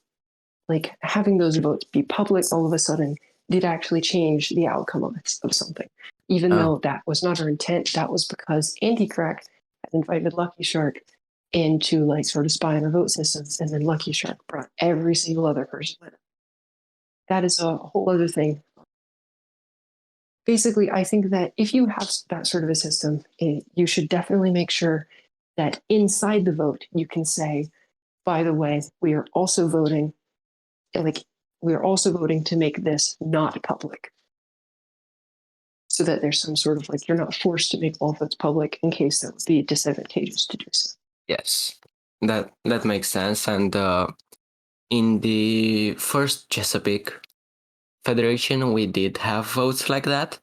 like having those votes be public all of a sudden did actually change the outcome of something. Even though that was not our intent, that was because Anti-Crack had invited Lucky Shark in to like sort of spy on our vote systems, and then Lucky Shark brought every single other person in. That is a whole other thing. Basically, I think that if you have that sort of a system, you should definitely make sure that inside the vote you can say, by the way, we are also voting to make this not public, so that there's some sort of like you're not forced to make all votes public in case that would be disadvantageous to do so. yes, that makes sense. And in the first Chesapeake Federation, we did have votes like that.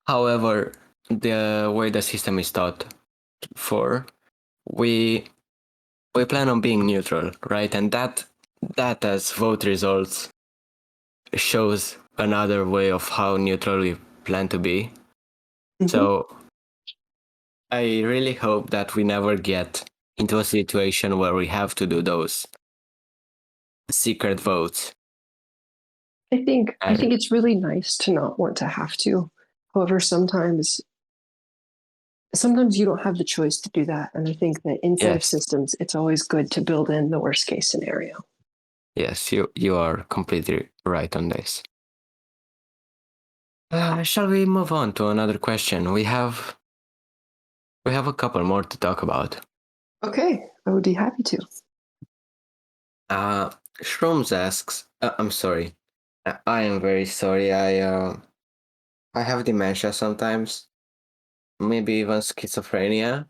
However, the way the system is taught for, we plan on being neutral, right? And that as vote results shows another way of how neutral we plan to be. Mhm. So I really hope that we never get into a situation where we have to do those secret votes. I think it's really nice to not want to have to. However, sometimes you don't have the choice to do that, and I think that inside of Yes. systems, it's always good to build in the worst case scenario. Yes, you are completely right on this. Shall we move on to another question? We have a couple more to talk about. Okay, I would be happy to. Shrooms asks, I'm sorry. I am very sorry. I have dementia sometimes, maybe even schizophrenia.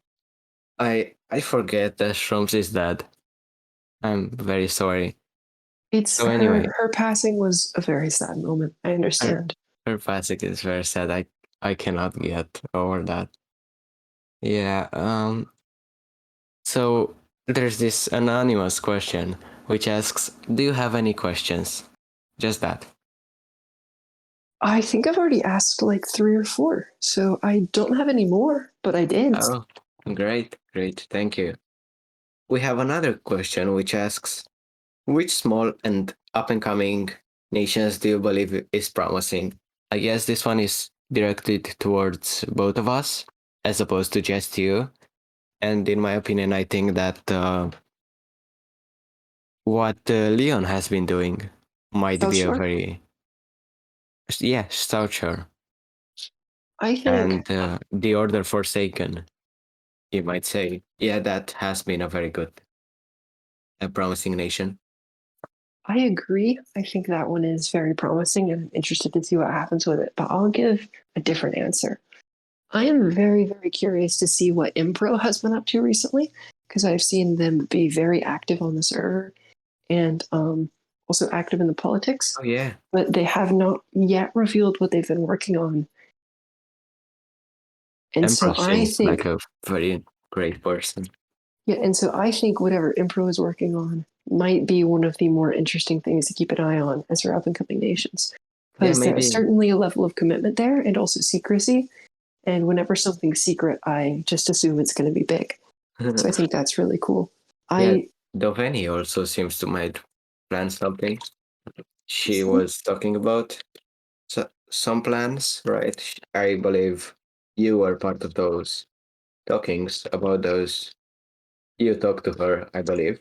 I forget that Shrooms is dead. I'm very sorry. It's So anyway, her passing was a very sad moment. I understand. her passing is very sad. I cannot get over that. Yeah. So there's this anonymous question which asks, "Do you have any questions?" Just that. I think I've already asked like 3 or 4, so I don't have any more, but I did. Oh, great, thank you. We have another question which asks, which small and up-and-coming nations do you believe is promising? I guess this one is directed towards both of us, as opposed to just you. And in my opinion, I think that what Leon has been doing might South be a Shore? very... South Shore. I think And the Order Forsaken, you might say. Yeah, that has been a very good, a promising nation. I agree. I think that one is very promising, and I'm interested to see what happens with it. But I'll give a different answer. I am very, very curious to see what Impro has been up to recently, because I've seen them be very active on the server and also active in the politics. Oh yeah. But they have not yet revealed what they've been working on. And so Emperor I seems think, like a very great person. yeah, and so I think whatever Impro is working on might be one of the more interesting things to keep an eye on as our up and coming nations. Yeah, Because maybe. there's certainly a level of commitment there and also secrecy. And whenever something's secret, I just assume it's going to be big. So I think that's really cool. Yeah, Doveni also seems to might plan something. She was talking about some plans, right? I believe you were part of those talkings about those You talked to her, I believe.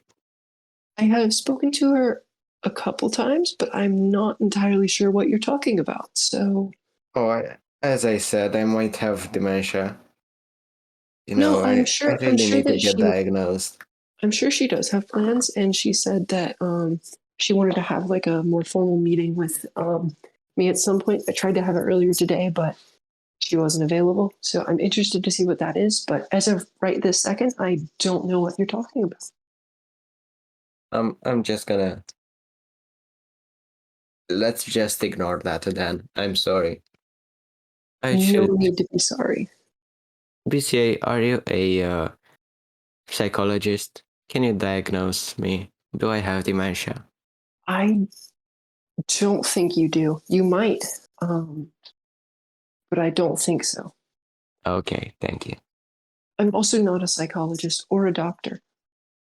I have spoken to her a couple times, but I'm not entirely sure what you're talking about. So, Oh, as I said, I might have dementia. no, I I'm really sure need to that get diagnosed. I'm sure she does have plans, and she said that she wanted to have like a more formal meeting with me at some point. I tried to have it earlier today, but she wasn't available. So I'm interested to see what that is. But as of right this second, I don't know what you're talking about. I'm just gonna let's just ignore that then. I'm sorry. I No should. need to be sorry. BCA, are you a psychologist? Can you diagnose me? Do I have dementia? I don't think you do. You might, but I don't think so. Okay, thank you. I'm also not a psychologist or a doctor,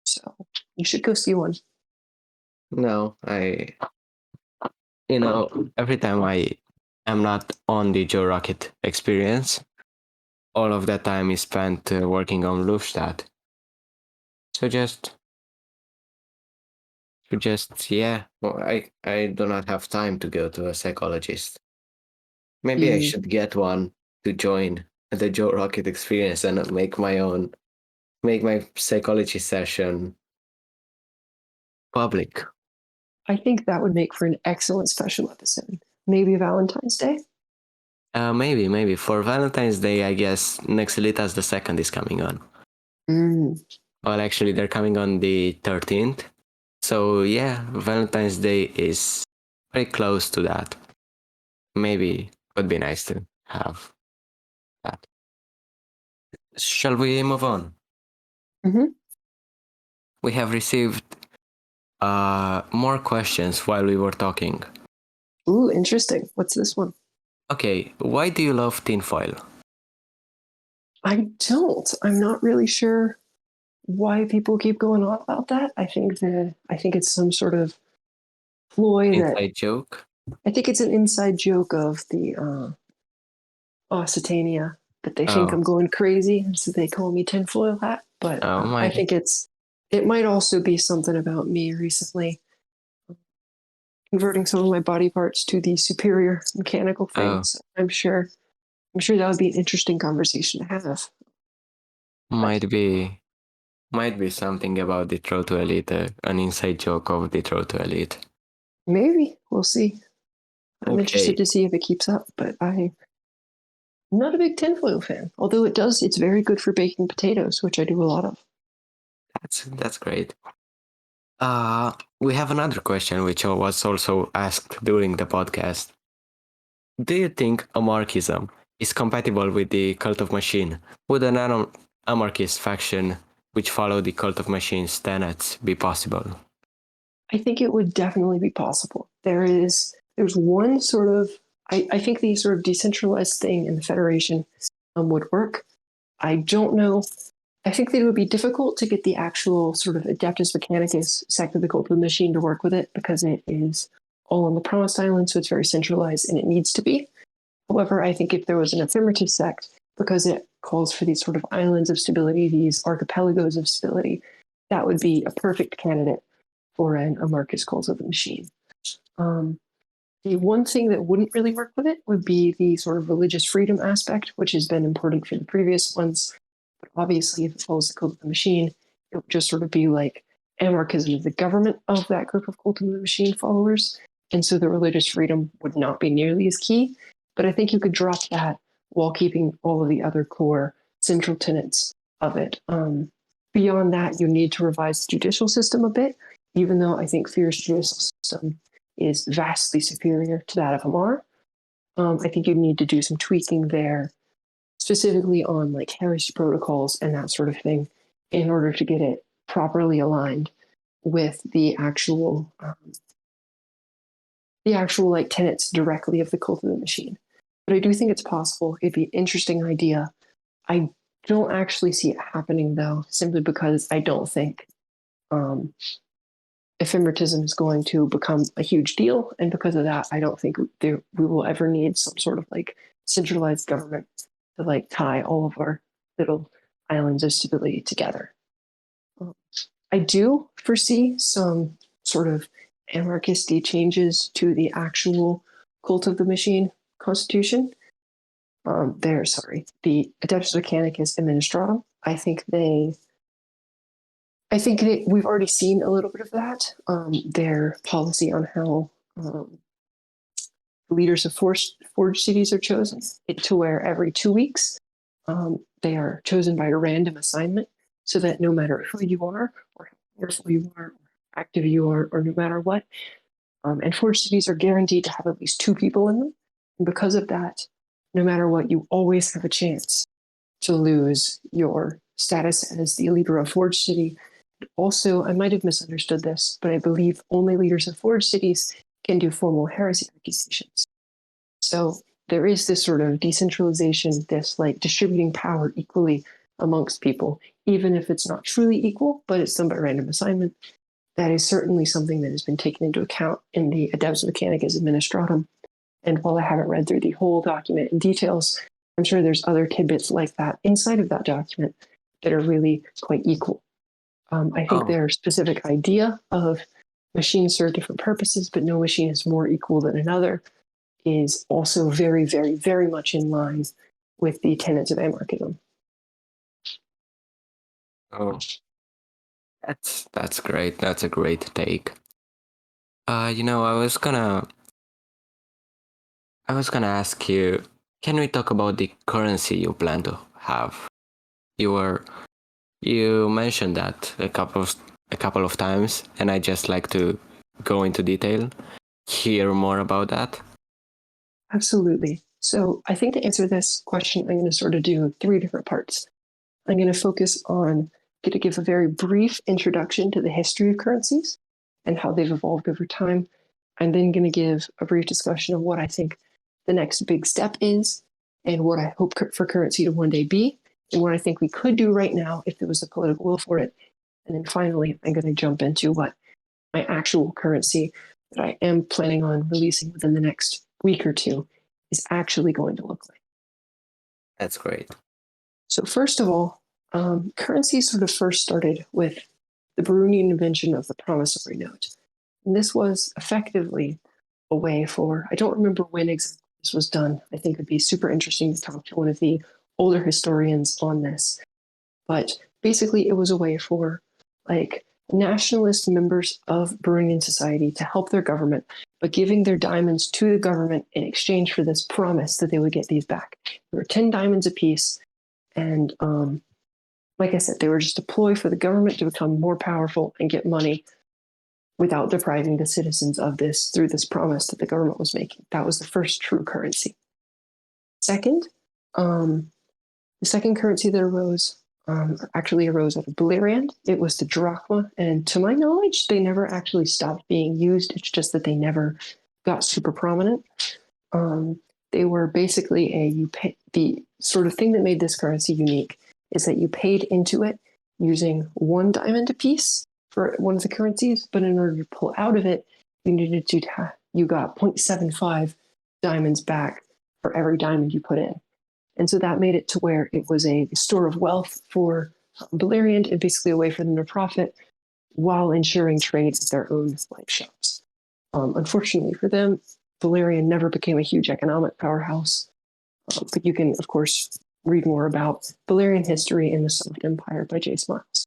so you should go see one. No, every time I am not on the Joe Rocket experience, all of that time is spent working on Lufstadt. So yeah, well, I do not have time to go to a psychologist. Maybe I Mm, should get one to join the Joe Rocket experience and make my psychology session public. I think that would make for an excellent special episode. Maybe Valentine's Day. Maybe for Valentine's Day, I guess Nexilitas the second is coming on. Mm, Well, actually, they're coming on the 13th. So yeah, Valentine's Day is very close to that. Maybe would be nice to have that. Shall we move on? hmm We have received more questions while we were talking. Ooh, interesting. What's this one? Okay, why do you love tinfoil? I don't. I'm not really sure why people keep going on about that. I think it's some sort of ploy that Inside joke? I think it's an inside joke of the Occitania that they think Oh, I'm going crazy, and so they call me tinfoil hat. But oh I my. think it might also be something about me recently converting some of my body parts to the superior mechanical Oh, things. I'm sure that would be an interesting conversation to have. But might be might be something about the Throw to Elite, an inside joke of the Throw to Elite. maybe we'll see. I'm interested Okay, to see if it keeps up, but I'm not a big tinfoil fan. Although it's very good for baking potatoes, which I do a lot of. that's great. We have another question which was also asked during the podcast. Do you think Amarkism is compatible with the Cult of Machine? Would an anarchist faction which follow the Cult of Machine's tenets be possible? I think it would definitely be possible. There's one sort of I think the sort of decentralized thing in the Federation would work. I don't know. I think that it would be difficult to get the actual sort of Adeptus Mechanicus sect of the Cult of the Machine to work with it because it is all on the Promised Island, so it's very centralized and it needs to be. However, I think if there was an affirmative sect, because it calls for these sort of islands of stability, these archipelagos of stability, that would be a perfect candidate for a Marcus Cult of the Machine. Um, the one thing that wouldn't really work with it would be the sort of religious freedom aspect, which has been important for the previous ones. But obviously, if it follows the Cult of the Machine, it would just sort of be like anarchism of the government of that group of Cult of the Machine followers. And so the religious freedom would not be nearly as key. But I think you could drop that while keeping all of the other core central tenets of it. Beyond that, you need to revise the judicial system a bit, even though I think Fear's judicial system is vastly superior to that of Amar. I think you need to do some tweaking there, specifically on like heresy protocols and that sort of thing, in order to get it properly aligned with the actual like tenets directly of the Cult of the Machine. But I do think it's possible. It'd be an interesting idea. I don't actually see it happening though, simply because I don't think ephemerism is going to become a huge deal, and because of that, I don't think we will ever need some sort of like centralized government to like tie all of our little islands of stability together. I do foresee some sort of anarchisty changes to the actual Cult of the Machine constitution. The Adeptus Mechanicus Administratum. We've already seen a little bit of that. Their policy on how leaders of forged cities are chosen, to where every 2 weeks they are chosen by a random assignment, so that no matter who you are, or how powerful you are, or active you are, or no matter what, and forged cities are guaranteed to have at least 2 people in them. And because of that, no matter what, you always have a chance to lose your status as the leader of forged city. Also, I might have misunderstood this, but I believe only leaders of forged cities can do formal heresy accusations. So there is this sort of decentralization, this like distributing power equally amongst people, even if it's not truly equal, but it's done by random assignment. That is certainly something that has been taken into account in the Adeptus Mechanicus Administratum. And while I haven't read through the whole document in details, I'm sure there's other tidbits like that inside of that document that are really quite equal. I think their specific idea of machines serve different purposes, but no machine is more equal than another is also very, very, very much in line with the tenets of anarchism. Oh, that's great. That's a great take. I was gonna ask you, can we talk about the currency you plan to have? You mentioned that a couple of times, and I just like to go into detail, hear more about that. Absolutely. So I think to answer this question, I'm going to sort of do 3 different parts. I'm going to focus on going to give a very brief introduction to the history of currencies and how they've evolved over time. I'm then going to give a brief discussion of what I think the next big step is and what I hope for currency to one day be and what I think we could do right now if there was a political will for it. And then finally, I'm going to jump into what my actual currency that I am planning on releasing within the next week or 2 is actually going to look like. That's great. So first of all, currency sort of first started with the Brownian invention of the promissory note. And this was effectively a way for, I don't remember when exactly this was done. I think it'd be super interesting to talk to one of the older historians on this. But basically it was a way for like nationalist members of Brownian society to help their government, but giving their diamonds to the government in exchange for this promise that they would get these back. There were 10 diamonds apiece. And like I said, they were just a ploy for the government to become more powerful and get money without depriving the citizens of this through this promise that the government was making. That was the first true currency. Second, the second currency that arose actually arose out of Beleriand. It was the drachma, and to my knowledge, they never actually stopped being used. It's just that they never got super prominent. They were basically the sort of thing that made this currency unique is that you paid into it using 1 diamond apiece for one of the currencies, but in order to pull out of it, you got 0.75 diamonds back for every diamond you put in. And so that made it to where it was a store of wealth for Beleriand and basically a way for them to profit while ensuring trade at their own shops. Unfortunately for them, Beleriand never became a huge economic powerhouse. But you can, of course, read more about Beleriand history in the Soft Empire by J. Smiles.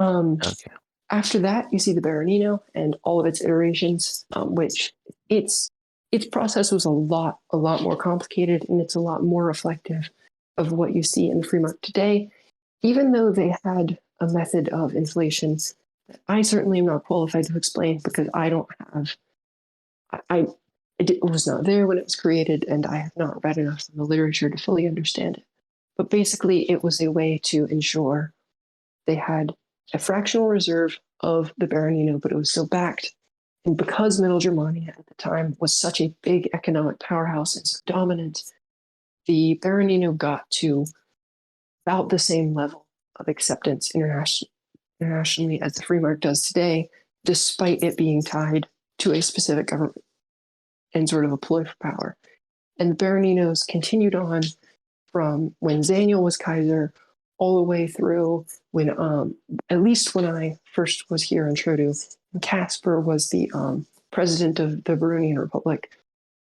Okay. After that, you see the Baronino and all of its iterations, which its process was a lot more complicated, and it's a lot more reflective of what you see in the free market today, even though they had a method of inflation that I certainly am not qualified to explain because I don't have, it was not there when it was created, and I have not read enough in the literature to fully understand it. But basically, it was a way to ensure they had a fractional reserve of the Baronino, but it was still backed. And because Middle Germania at the time was such a big economic powerhouse and so dominant, the Baronino got to about the same level of acceptance internationally as the free market does today, despite it being tied to a specific government and sort of a ploy for power. And the Baroninos continued on from when Zaniel was Kaiser all the way through when, at least when I first was here in Trudeau, Casper was the president of the Burundian Republic.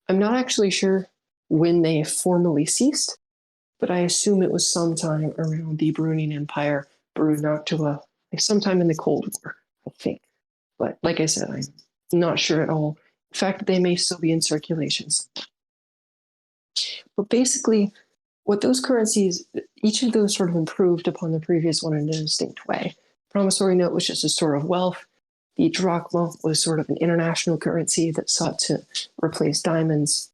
I'm not actually sure when they formally ceased, but I assume it was sometime around the Burundian Empire, Burunactua, like sometime in the Cold War, I think. But like I said, I'm not sure at all. In fact, they may still be in circulations. But basically, what those currencies, each of those sort of improved upon the previous one in a distinct way. Promissory note was just a store of wealth. The drachma was sort of an international currency that sought to replace diamonds.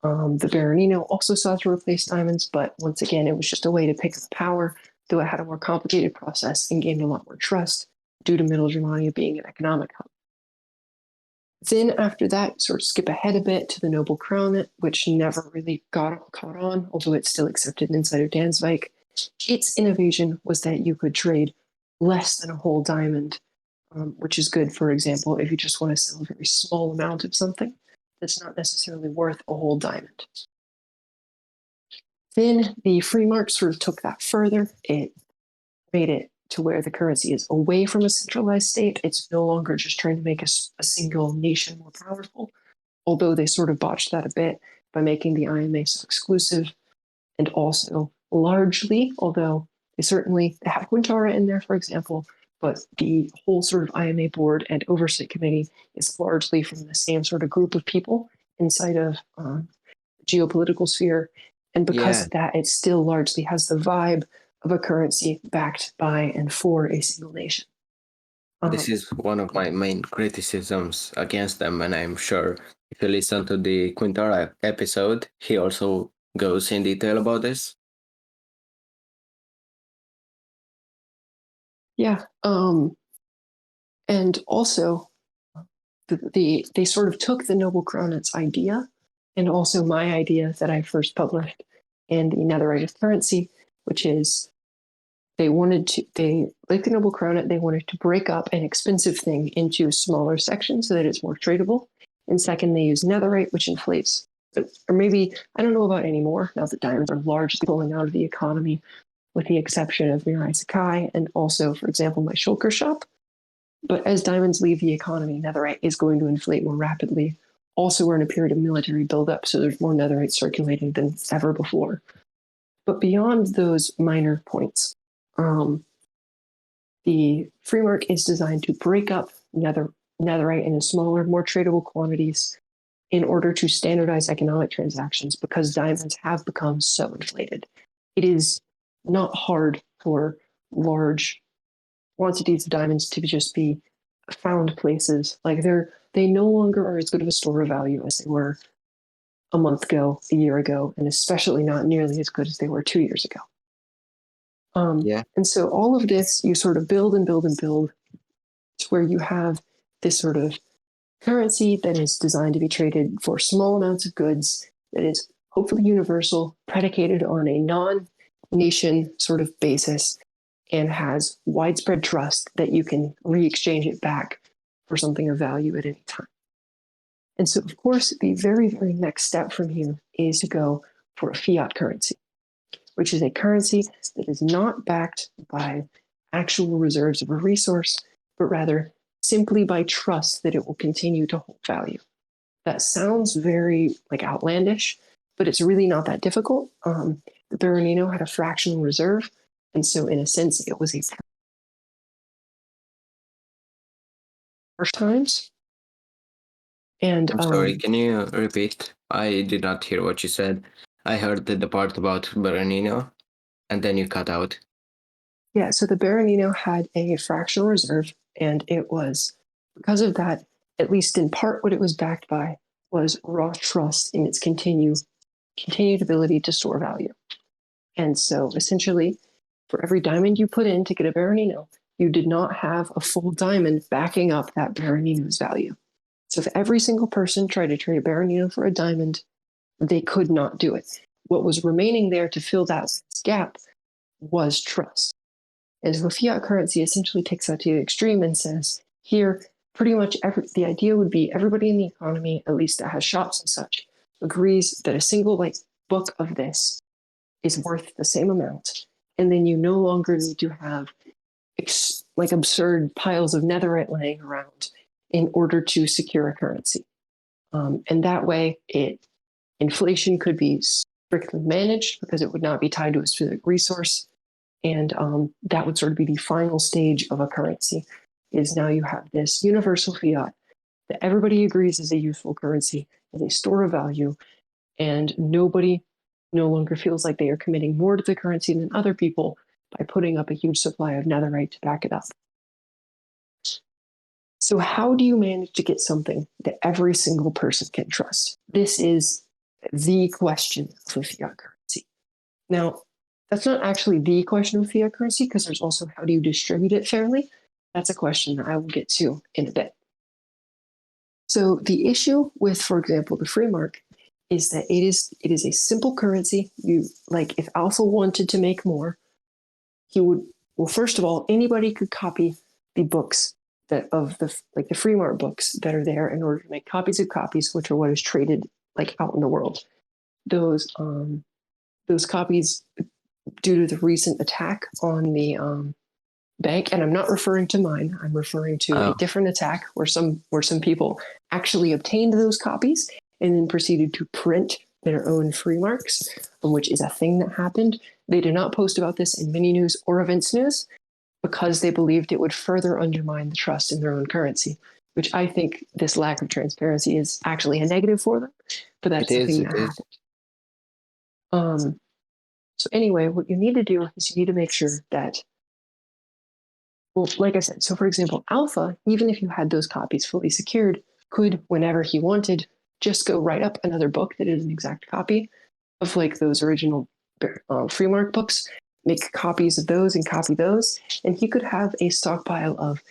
The Baranino also sought to replace diamonds, but once again, it was just a way to pick up power, though it had a more complicated process and gained a lot more trust due to Middle Germania being an economic hub. Then after that, sort of skip ahead a bit to the Noble Crown, which never really got caught on, although it's still accepted inside of Dansvik. Its innovation was that you could trade less than a whole diamond, which is good, for example, if you just want to sell a very small amount of something that's not necessarily worth a whole diamond. Then the free market sort of took that further. It made it to where the currency is away from a centralized state. It's no longer just trying to make a single nation more powerful, although they sort of botched that a bit by making the IMA so exclusive, and also largely, although they have Quintara in there, for example, but the whole sort of IMA board and oversight committee is largely from the same sort of group of people inside of the geopolitical sphere. And because Yeah, of that, it still largely has the vibe of a currency backed by and for a single nation. this is one of my main criticisms against them, and I'm sure if you listen to the Quintara episode, he also goes in detail about this. Yeah. And also, they sort of took the Noble Crownet's idea and also my idea that I first published in the Netherite currency, which is they like the Noble Cronet, they wanted to break up an expensive thing into smaller sections so that it's more tradable. And second, they use netherite, which inflates, or maybe, I don't know about anymore, now that diamonds are largely pulling out of the economy, with the exception of Mirai Sakai and also, for example, my shulker shop. But as diamonds leave the economy, netherite is going to inflate more rapidly. Also, we're in a period of military buildup, so there's more netherite circulating than ever before. But beyond those minor points, the free market is designed to break up netherite into smaller, more tradable quantities in order to standardize economic transactions because diamonds have become so inflated. It is not hard for large quantities of diamonds to just be found places. Like they no longer are as good of a store of value as they were a month ago, a year ago, and especially not nearly as good as they were 2 years ago. Yeah, And so all of this, you sort of build and build and build to where you have this sort of currency that is designed to be traded for small amounts of goods, that is hopefully universal, predicated on a non-nation sort of basis, and has widespread trust that you can re-exchange it back for something of value at any time. And so, of course, the very, very next step from here is to go for a fiat currency, which is a currency that is not backed by actual reserves of a resource, but rather simply by trust that it will continue to hold value. That sounds very outlandish, but it's really not that difficult. The Baranino had a fractional reserve, and so in a sense, it was a first times. And I'm sorry, can you repeat? I did not hear what you said. I heard the part about Baranino, and then you cut out. yeah, so the Baranino had a fractional reserve, and it was because of that, at least in part, what it was backed by was raw trust in its continued ability to store value. And so essentially, for every diamond you put in to get a Baranino, you did not have a full diamond backing up that Baranino's value. So if every single person tried to trade a Baranino for a diamond, they could not do it. What was remaining there to fill that gap was trust. And so a fiat currency essentially takes that to the extreme and says, here, pretty much the idea would be everybody in the economy, at least that has shops and such, agrees that a single book of this is worth the same amount. And then you no longer need to have like absurd piles of netherite laying around in order to secure a currency. And that way, inflation could be strictly managed because it would not be tied to a specific resource. And that would sort of be the final stage of a currency, is now you have this universal fiat that everybody agrees is a useful currency, as a store of value, and nobody no longer feels like they are committing more to the currency than other people by putting up a huge supply of netherite to back it up. So how do you manage to get something that every single person can trust? This is the question of a fiat currency. Now, that's not actually the question of fiat currency, because there's also how do you distribute it fairly? That's a question that I will get to in a bit. So the issue with, for example, the free mark is that it is a simple currency. You like if Alpha wanted to make more, he would, well, first of all, anybody could copy the books that of the like the free mark books that are there in order to make copies of copies, which are what is traded like out in the world. Those copies, due to the recent attack on the bank, and I'm not referring to mine, I'm referring to a different attack where some people actually obtained those copies and then proceeded to print their own free marks, which is a thing that happened. They did not post about this in Mini News or Events News because they believed it would further undermine the trust in their own currency, which I think this lack of transparency is actually a negative for them, but that's the thing that happened. So anyway, what you need to do is you need to make sure that, well, like I said, so for example, Alpha, even if you had those copies fully secured, could, whenever he wanted, just go write up another book that is an exact copy of like those original free mark books, make copies of those and copy those, and he could have a stockpile of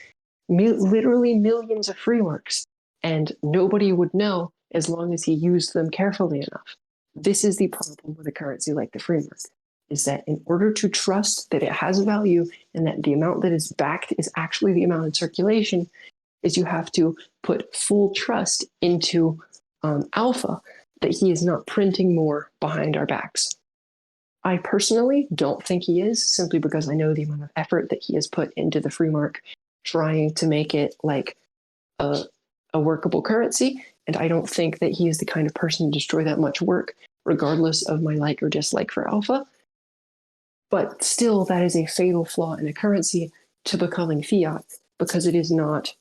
literally millions of free marks, and nobody would know as long as he used them carefully enough. This is the problem with a currency like the free mark, is that in order to trust that it has value and that the amount that is backed is actually the amount in circulation, is you have to put full trust into Alpha that he is not printing more behind our backs. I personally don't think he is, simply because I know the amount of effort that he has put into the free mark trying to make it like a workable currency. And I don't think that he is the kind of person to destroy that much work, regardless of my like or dislike for Alpha. But still, that is a fatal flaw in a currency to becoming fiat, because it's not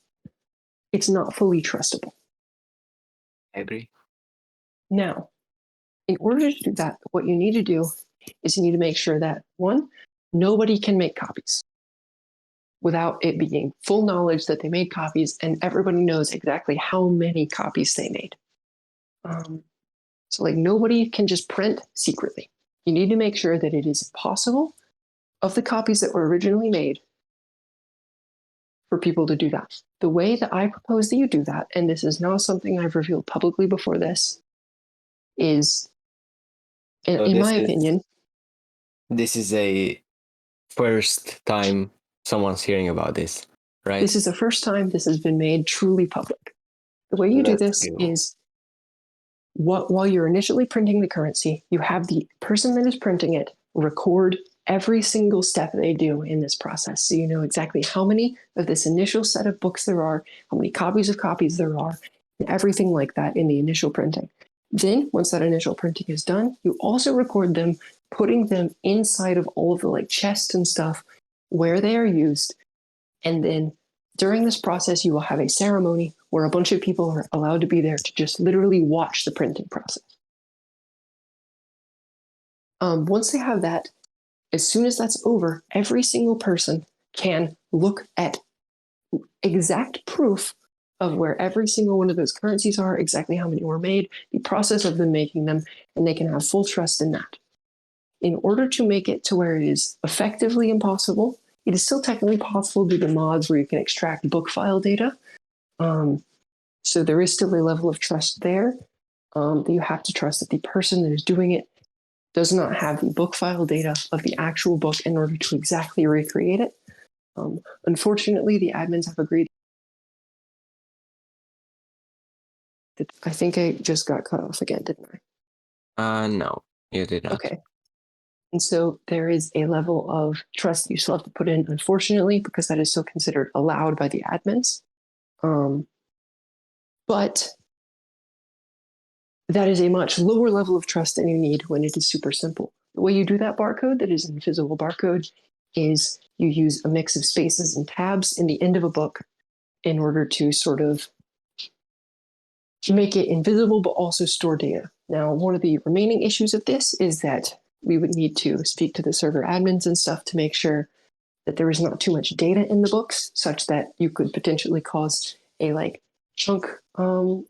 fully trustable. I agree. Now, in order to do that, what you need to do is you need to make sure that, one, nobody can make copies without it being full knowledge that they made copies and everybody knows exactly how many copies they made. So like nobody can just print secretly. You need to make sure that it is possible of the copies that were originally made for people to do that. The way that I propose that you do that, and this is not something I've revealed publicly before this, is, in my opinion, this is a first time someone's hearing about this, right? This is the first time this has been made truly public. The way you do this is, while you're initially printing the currency, you have the person that is printing it record every single step they do in this process. So you know exactly how many of this initial set of books there are, how many copies of copies there are, and everything like that in the initial printing. Then, once that initial printing is done, you also record them, putting them inside of all of the like chests and stuff where they are used. And then during this process, you will have a ceremony where a bunch of people are allowed to be there to just literally watch the printing process. Once they have that, as soon as that's over, every single person can look at exact proof of where every single one of those currencies are, exactly how many were made, the process of them making them, and they can have full trust in that. In order to make it to where it is effectively impossible, it is still technically possible due to mods where you can extract book file data. So there is still a level of trust there that you have to trust that the person that is doing it does not have the book file data of the actual book in order to exactly recreate it. Unfortunately, the admins have agreed. I think I just got cut off again, didn't I? No, you did not. Okay. And so there is a level of trust you still have to put in, unfortunately, because that is still considered allowed by the admins. But that is a much lower level of trust than you need when it is super simple. The way you do that barcode, that is an invisible barcode, is you use a mix of spaces and tabs in the end of a book in order to sort of make it invisible, but also store data. Now, one of the remaining issues of this is that we would need to speak to the server admins and stuff to make sure that there is not too much data in the books, such that you could potentially cause a chunk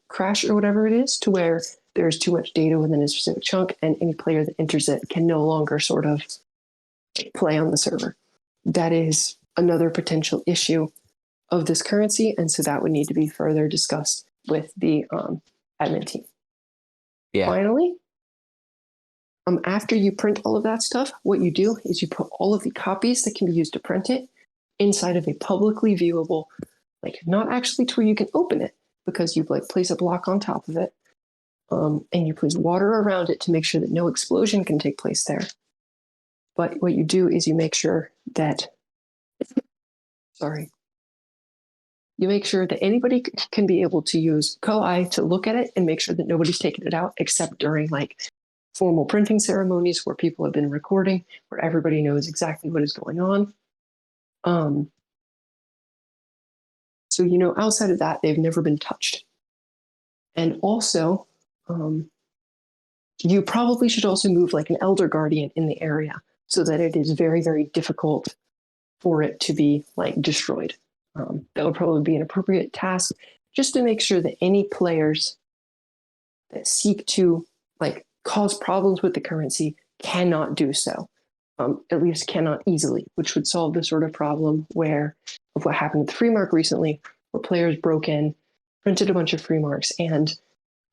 crash or whatever it is, to where there's too much data within a specific chunk, and any player that enters it can no longer sort of play on the server. That is another potential issue of this currency, and so that would need to be further discussed with the admin team. Yeah. Finally, after you print all of that stuff, what you do is you put all of the copies that can be used to print it inside of a publicly viewable, not actually to where you can open it, because you place a block on top of it, and you place water around it to make sure that no explosion can take place there. But what you do is you make sure that, you make sure that anybody can be able to use Koei to look at it and make sure that nobody's taken it out, except during formal printing ceremonies where people have been recording, where everybody knows exactly what is going on. So, outside of that, they've never been touched. And also, you probably should also move an elder guardian in the area so that it is very, very difficult for it to be destroyed. That would probably be an appropriate task, just to make sure that any players that seek to cause problems with the currency cannot do so, at least cannot easily, which would solve the sort of problem of what happened with Freemark recently, where players broke in, printed a bunch of free marks, and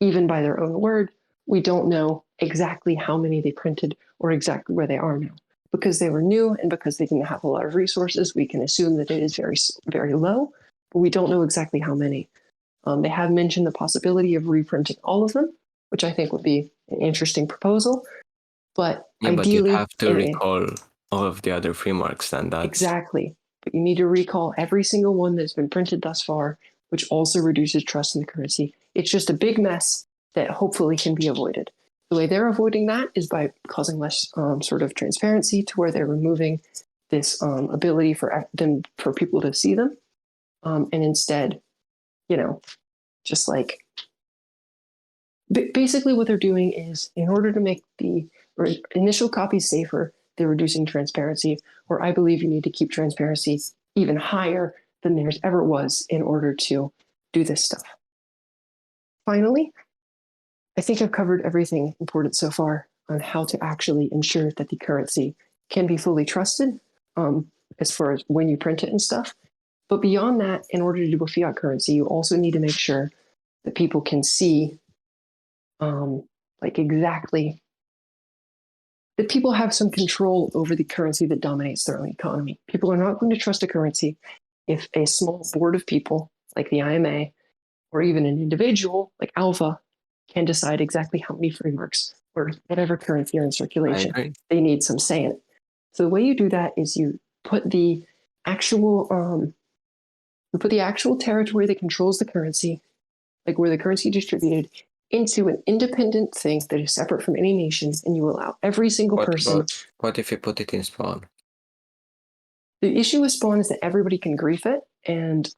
even by their own word, we don't know exactly how many they printed or exactly where they are now. Because they were new and because they didn't have a lot of resources, we can assume that it is very, very low, but we don't know exactly how many. They have mentioned the possibility of reprinting all of them, which I think would be an interesting proposal. But ideally, but you have to recall all of the other free marks, and that's exactly. But you need to recall every single one that's been printed thus far, which also reduces trust in the currency. It's just a big mess that hopefully can be avoided. The way they're avoiding that is by causing less sort of transparency, to where they're removing this ability for people to see them, and instead, just basically what they're doing is, in order to make the initial copies safer, they're reducing transparency. Where I believe you need to keep transparency even higher than there's ever was in order to do this stuff. Finally, I think I've covered everything important so far on how to actually ensure that the currency can be fully trusted, as far as when you print it and stuff. But beyond that, in order to do a fiat currency, you also need to make sure that people can see exactly that people have some control over the currency that dominates their own economy. People are not going to trust a currency if a small board of people, like the IMA, or even an individual like Alpha, can decide exactly how many free marks or whatever currency are in circulation. They need some say in it. So the way you do that is you put the actual territory that controls the currency, where the currency is distributed, into an independent thing that is separate from any nation, and you allow every single person. What if you put it in Spawn? The issue with Spawn is that everybody can grief it, and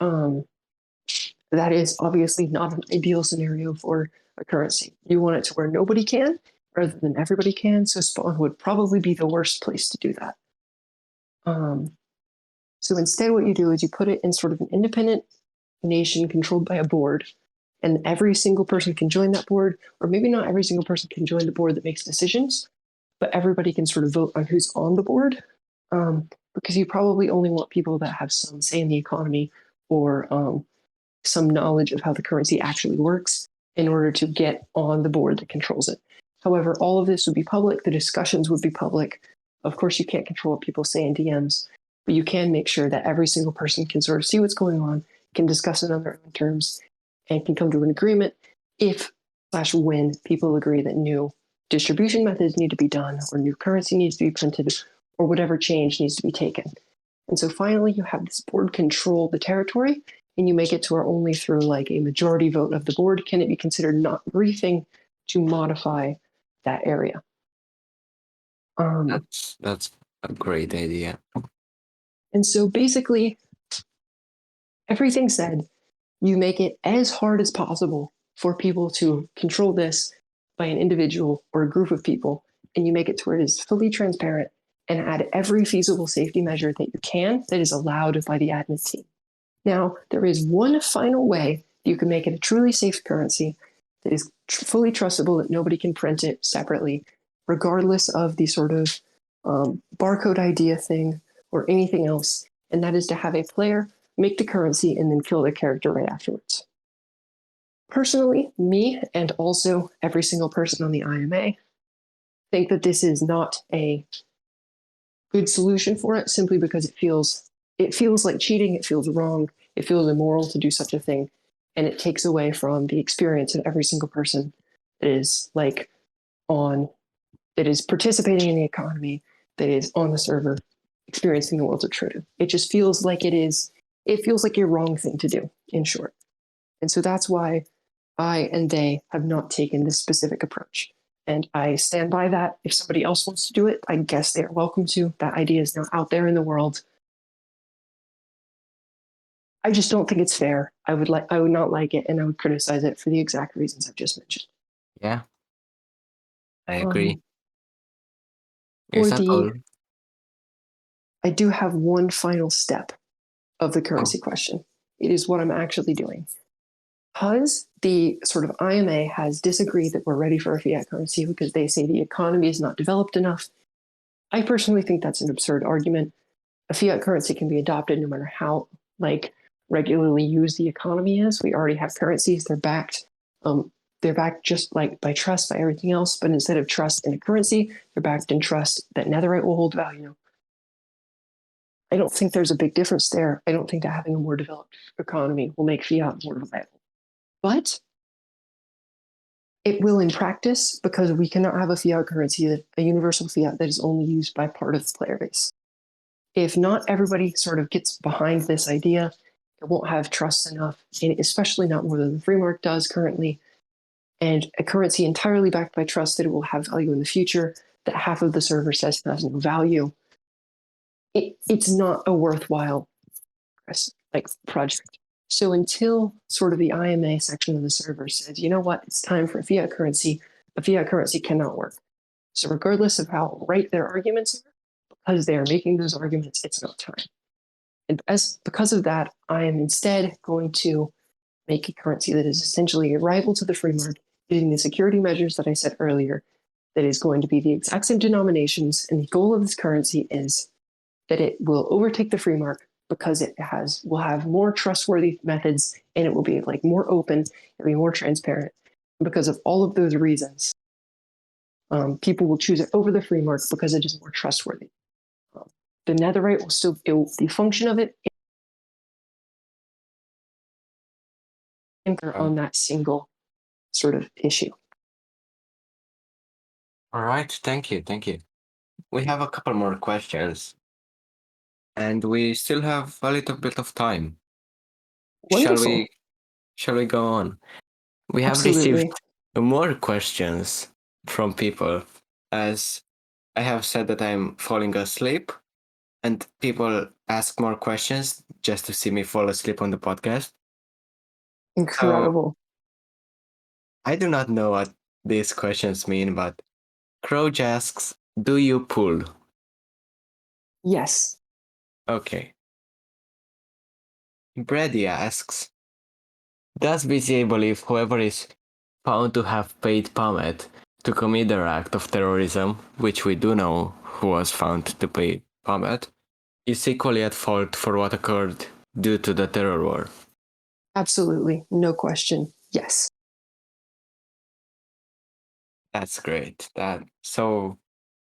that is obviously not an ideal scenario for a currency. You want it to where nobody can, rather than everybody can. So Spawn would probably be the worst place to do that. So instead, what you do is you put it in sort of an independent nation controlled by a board, and every single person can join that board, or maybe not every single person can join the board that makes decisions, but everybody can sort of vote on who's on the board, because you probably only want people that have some say in the economy, or some knowledge of how the currency actually works, in order to get on the board that controls it. However, all of this would be public. The discussions would be public. Of course, you can't control what people say in DMs, but you can make sure that every single person can sort of see what's going on, can discuss it on their own terms, and can come to an agreement if/when people agree that new distribution methods need to be done, or new currency needs to be printed, or whatever change needs to be taken. And so finally, you have this board control the territory, and you make it to where only through like a majority vote of the board can it be considered not briefing to modify that area. That's a great idea. And so basically, everything said, you make it as hard as possible for people to control this by an individual or a group of people, and you make it to where it is fully transparent and add every feasible safety measure that you can that is allowed by the admin team. Now, there is one final way you can make it a truly safe currency that is fully trustable, that nobody can print it separately, regardless of the sort of barcode idea thing or anything else, and that is to have a player make the currency and then kill the character right afterwards. Personally, me and also every single person on the IMA think that this is not a good solution for it, simply because it feels like cheating, it feels wrong, it feels immoral to do such a thing, and it takes away from the experience of every single person that is participating in the economy, that is on the server, experiencing the worlds of True. It just feels like it feels like a wrong thing to do, in short. And so that's why I and they have not taken this specific approach. And I stand by that. If somebody else wants to do it, I guess they are welcome to. That idea is now out there in the world. I just don't think it's fair. I would not like it, and I would criticize it for the exact reasons I've just mentioned. Yeah, I agree. I do have one final step of the currency question. It is what I'm actually doing. Because the sort of IMA has disagreed that we're ready for a fiat currency because they say the economy is not developed enough, I personally think that's an absurd argument. A fiat currency can be adopted no matter how regularly used the economy is. We already have currencies. They're backed just like by trust, by everything else. But instead of trust in a currency, they're backed in trust that netherite will hold value. I don't think there's a big difference there. I don't think that having a more developed economy will make fiat more reliable. But it will in practice, because we cannot have a fiat currency, a universal fiat that is only used by part of the player base. If not everybody sort of gets behind this idea, it won't have trust enough, and especially not more than the free market does currently. And a currency entirely backed by trust that it will have value in the future, that half of the server says has no value. It's not a worthwhile project. So until sort of the IMA section of the server says, you know what, it's time for a fiat currency cannot work. So regardless of how right their arguments are, because they are making those arguments, it's not time. And because of that, I am instead going to make a currency that is essentially a rival to the free market, using the security measures that I said earlier, that is going to be the exact same denominations. And the goal of this currency is that it will overtake the free market, because will have more trustworthy methods, and it will be more open, it'll be more transparent. And because of all of those reasons, people will choose it over the free market because it is more trustworthy. The netherite will still, the function of it on that single sort of issue. All right, thank you. We have a couple more questions, and we still have a little bit of time. Wonderful. Shall we go on? We have Absolutely. received more questions from people, as I have said that I'm falling asleep, and people ask more questions just to see me fall asleep on the podcast. Incredible. I do not know what these questions mean, but Crow asks, do you pull? Yes. Okay. Brady asks, does BCA believe whoever is found to have paid Pamet to commit their act of terrorism, which we do know who was found to pay Pamet, is equally at fault for what occurred due to the terror war? Absolutely. No question. Yes. That's great. So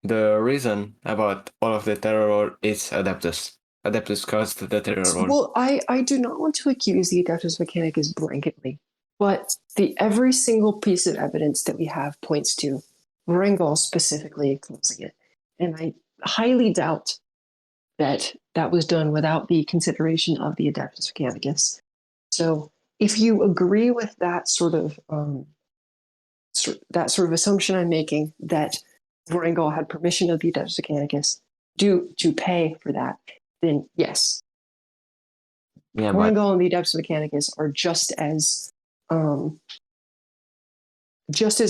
the reason about all of the terror war is Adeptus. Adeptus caused the terror war. Well, I do not want to accuse the Adeptus Mechanicus blanketly, but every single piece of evidence that we have points to Vorengol specifically closing it. And I highly doubt that that was done without the consideration of the Adeptus Mechanicus. So if you agree with that sort of assumption I'm making, that Vorengol had permission of the Adeptus Mechanicus to pay for that, then yes, Yeah, but Vorengol and the Adeptus Mechanicus are just as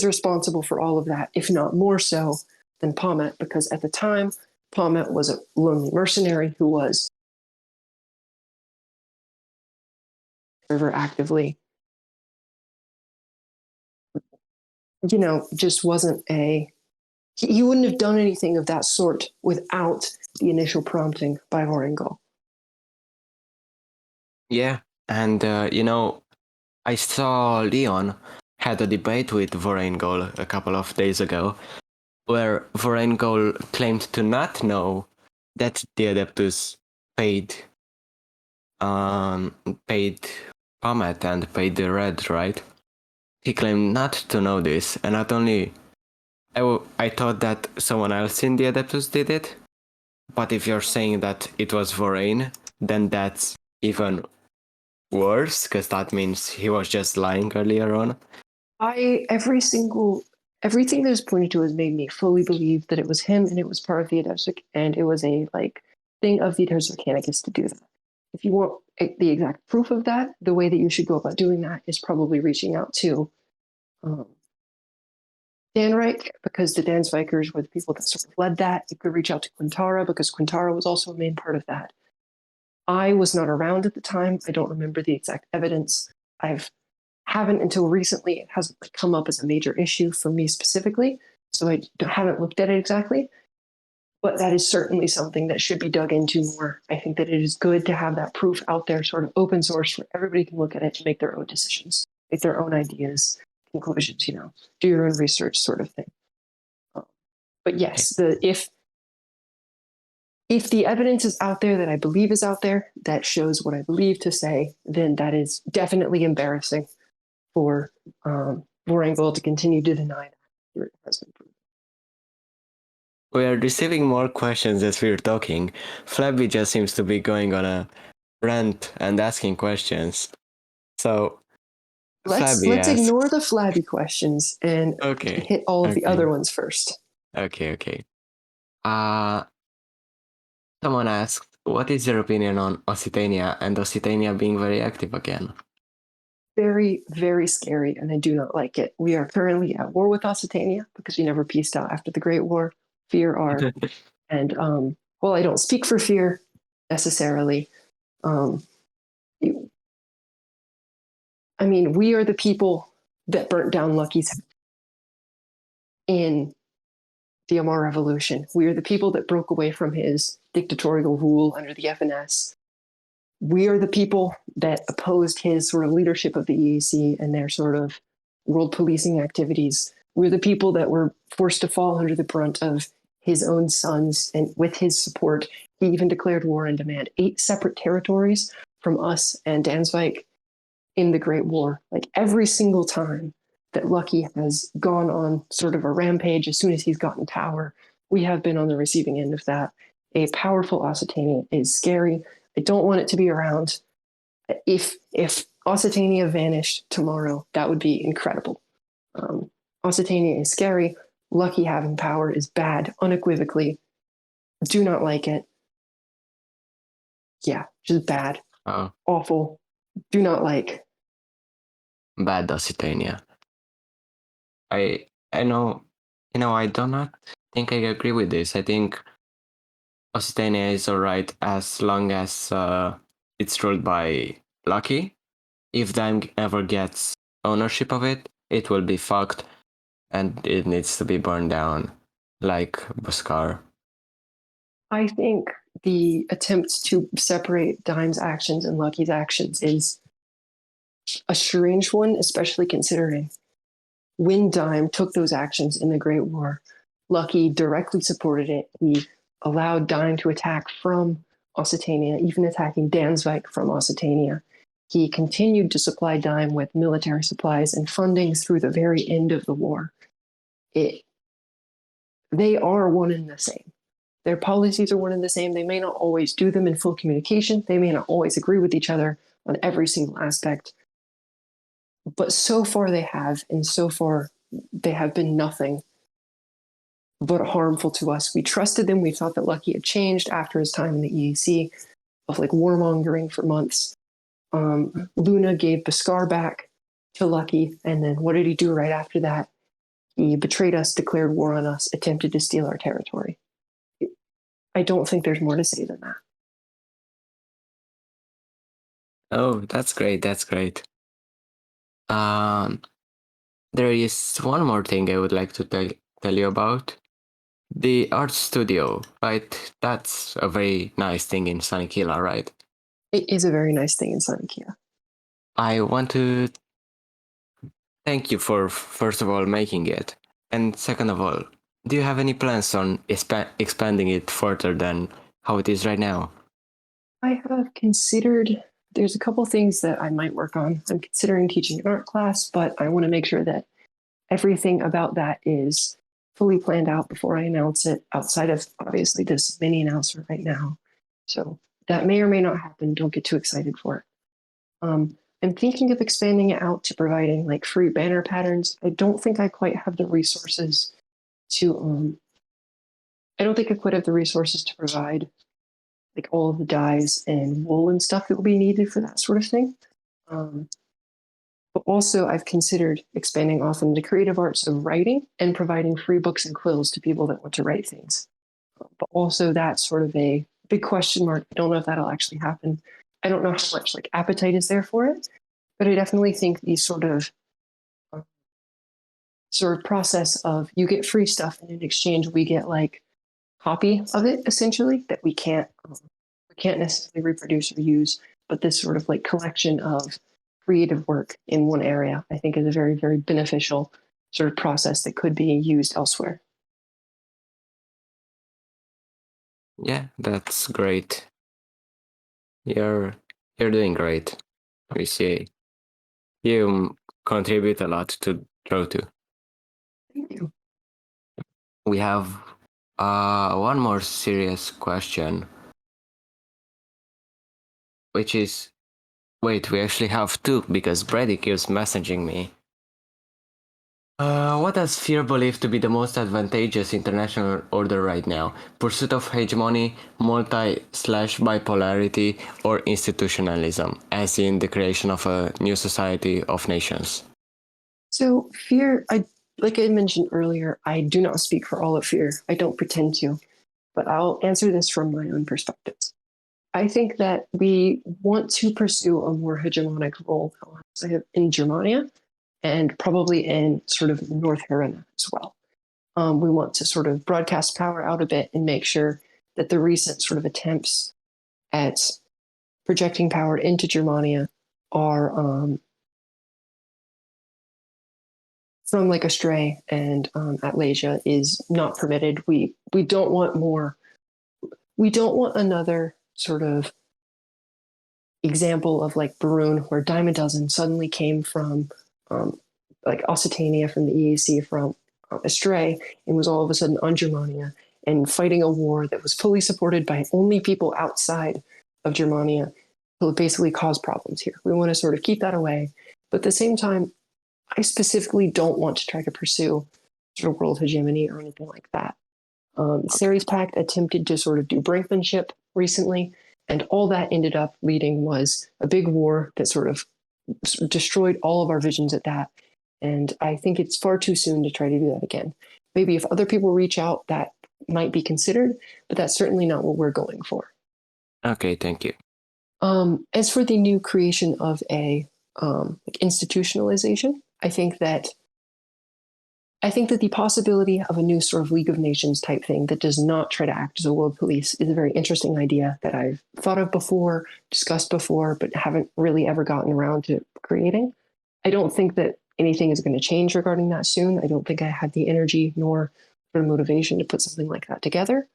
responsible for all of that, if not more so than Pommet, because at the time, Pommet was a lonely mercenary who was ever actively, just wasn't he wouldn't have done anything of that sort without the initial prompting by Vorengol. yeah, and I saw Leon had a debate with Vorengol a couple of days ago, where Vorengol claimed to not know that the Adeptus paid Pommet and paid the Red, right? He claimed not to know this, and not only I thought that someone else in the Adeptus did it, but if you're saying that it was Vorain, then that's even worse, because that means he was just lying earlier on. Everything that is pointed to has made me fully believe that it was him and it was part of the Adeptus, and it was a thing of the Adeptus Mechanicus to do that. If you want the exact proof of that, the way that you should go about doing that is probably reaching out to Danreich, because the Dansvikers were the people that sort of led that. You could reach out to Quintara, because Quintara was also a main part of that. I was not around at the time. I don't remember the exact evidence. Haven't until recently. It hasn't come up as a major issue for me specifically, so I haven't looked at it exactly. But that is certainly something that should be dug into more. I think that it is good to have that proof out there, sort of open source, where everybody can look at it and make their own decisions, make their own ideas, conclusions, do your own research sort of thing. But yes, if the evidence is out there that I believe is out there that shows what I believe to say, then that is definitely embarrassing for Vorengol to continue to deny that it has been proven. We are receiving more questions as we're talking. Flabby just seems to be going on a rant and asking questions. So let's ignore the Flabby questions and hit all of the other ones first. Okay. Someone asked, what is your opinion on Occitania and Occitania being very active again? Very, very scary, and I do not like it. We are currently at war with Occitania because we never pieced out after the Great War. Fear are, and I don't speak for Fear necessarily. We are the people that burnt down Lucky's in the Amarr Revolution. We are the people that broke away from his dictatorial rule under the FNS. We are the people that opposed his sort of leadership of the EAC and their sort of world policing activities. We're the people that were forced to fall under the brunt of his own sons, and with his support, he even declared war and demand 8 separate territories from us and Dansvik in the Great War. Every single time that Lucky has gone on sort of a rampage as soon as he's gotten power, we have been on the receiving end of that. A powerful Occitania is scary. I don't want it to be around. If Occitania vanished tomorrow, that would be incredible. Occitania is scary. Lucky having power is bad, unequivocally. Do not like it. Yeah, just bad. Awful. Do not like. Bad Occitania. I know, I do not think I agree with this. I think Occitania is alright as long as it's ruled by Lucky. If Daim ever gets ownership of it, it will be fucked and it needs to be burned down, like Beskar. I think the attempt to separate Daim's actions and Lucky's actions is a strange one, especially considering when Daim took those actions in the Great War, Lucky directly supported it. He allowed Daim to attack from Occitania, even attacking Dansvik from Occitania. He continued to supply Daim with military supplies and funding through the very end of the war. they are one and the same. Their policies are one and the same. They may not always do them in full communication. They may not always agree with each other on every single aspect. But so far they have, and so far they have been nothing but harmful to us. We trusted them. We thought that Lucky had changed after his time in the EAC of like warmongering for months. Luna gave Beskar back to Lucky, and then what did he do right after that? He betrayed us, declared war on us, attempted to steal our territory. I don't think there's more to say than that. Oh, that's great. That's great. There is one more thing I would like to tell you about. The art studio, right? That's a very nice thing in Sunny Kila, right? It is a very nice thing in Sunny Kila. I want to thank you for, first of all, making it. And second of all, do you have any plans on expanding it further than how it is right now? I have considered, there's a couple things that I might work on. I'm considering teaching an art class, but I want to make sure that everything about that is fully planned out before I announce it, outside of obviously this mini announcement right now. So that may or may not happen. Don't get too excited for it. I'm thinking of expanding it out to providing like free banner patterns. I don't think I quite have the resources to provide like all of the dyes and wool and stuff that will be needed for that sort of thing. But also I've considered expanding off into the creative arts of writing and providing free books and quills to people that want to write things. But also that's sort of a big question mark. I don't know if that'll actually happen. I don't know how much like appetite is there for it, but I definitely think these sort of process of you get free stuff and in exchange we get like copy of it essentially that we can't necessarily reproduce or use, but this sort of like collection of creative work in one area I think is a very, very beneficial sort of process that could be used elsewhere. Yeah, that's great. You're doing great. We see you contribute a lot to Trotu. Thank you. We have one more serious question, which is, wait, we actually have two because Brady keeps messaging me. What does Fear believe to be the most advantageous international order right now? Pursuit of hegemony, multi/bipolarity, or institutionalism, as in the creation of a new society of nations? So Fear, like I mentioned earlier, I do not speak for all of Fear. I don't pretend to, but I'll answer this from my own perspective. I think that we want to pursue a more hegemonic role in Germania and probably in sort of North Helena as well. We want to sort of broadcast power out a bit and make sure that the recent sort of attempts at projecting power into Germania are from like Astray and Atlasia is not permitted. We don't want more. We don't want another sort of example of like Barun, where Dime a Dozen suddenly came from like Occitania from the EAC from Astray and was all of a sudden on Germania and fighting a war that was fully supported by only people outside of Germania. So it basically caused problems here. We want to sort of keep that away. But at the same time, I specifically don't want to try to pursue sort of world hegemony or anything like that. Ceres Pact attempted to sort of do brinkmanship recently, and all that ended up leading was a big war that sort of destroyed all of our visions at that. And I think it's far too soon to try to do that again. Maybe if other people reach out, that might be considered, but that's certainly not what we're going for. Okay, thank you. As for the new creation of a like institutionalization, I think that the possibility of a new sort of League of Nations type thing that does not try to act as a world police is a very interesting idea that I've thought of before, discussed before, but haven't really ever gotten around to creating. I don't think that anything is going to change regarding that soon. I don't think I have the energy nor the motivation to put something like that together.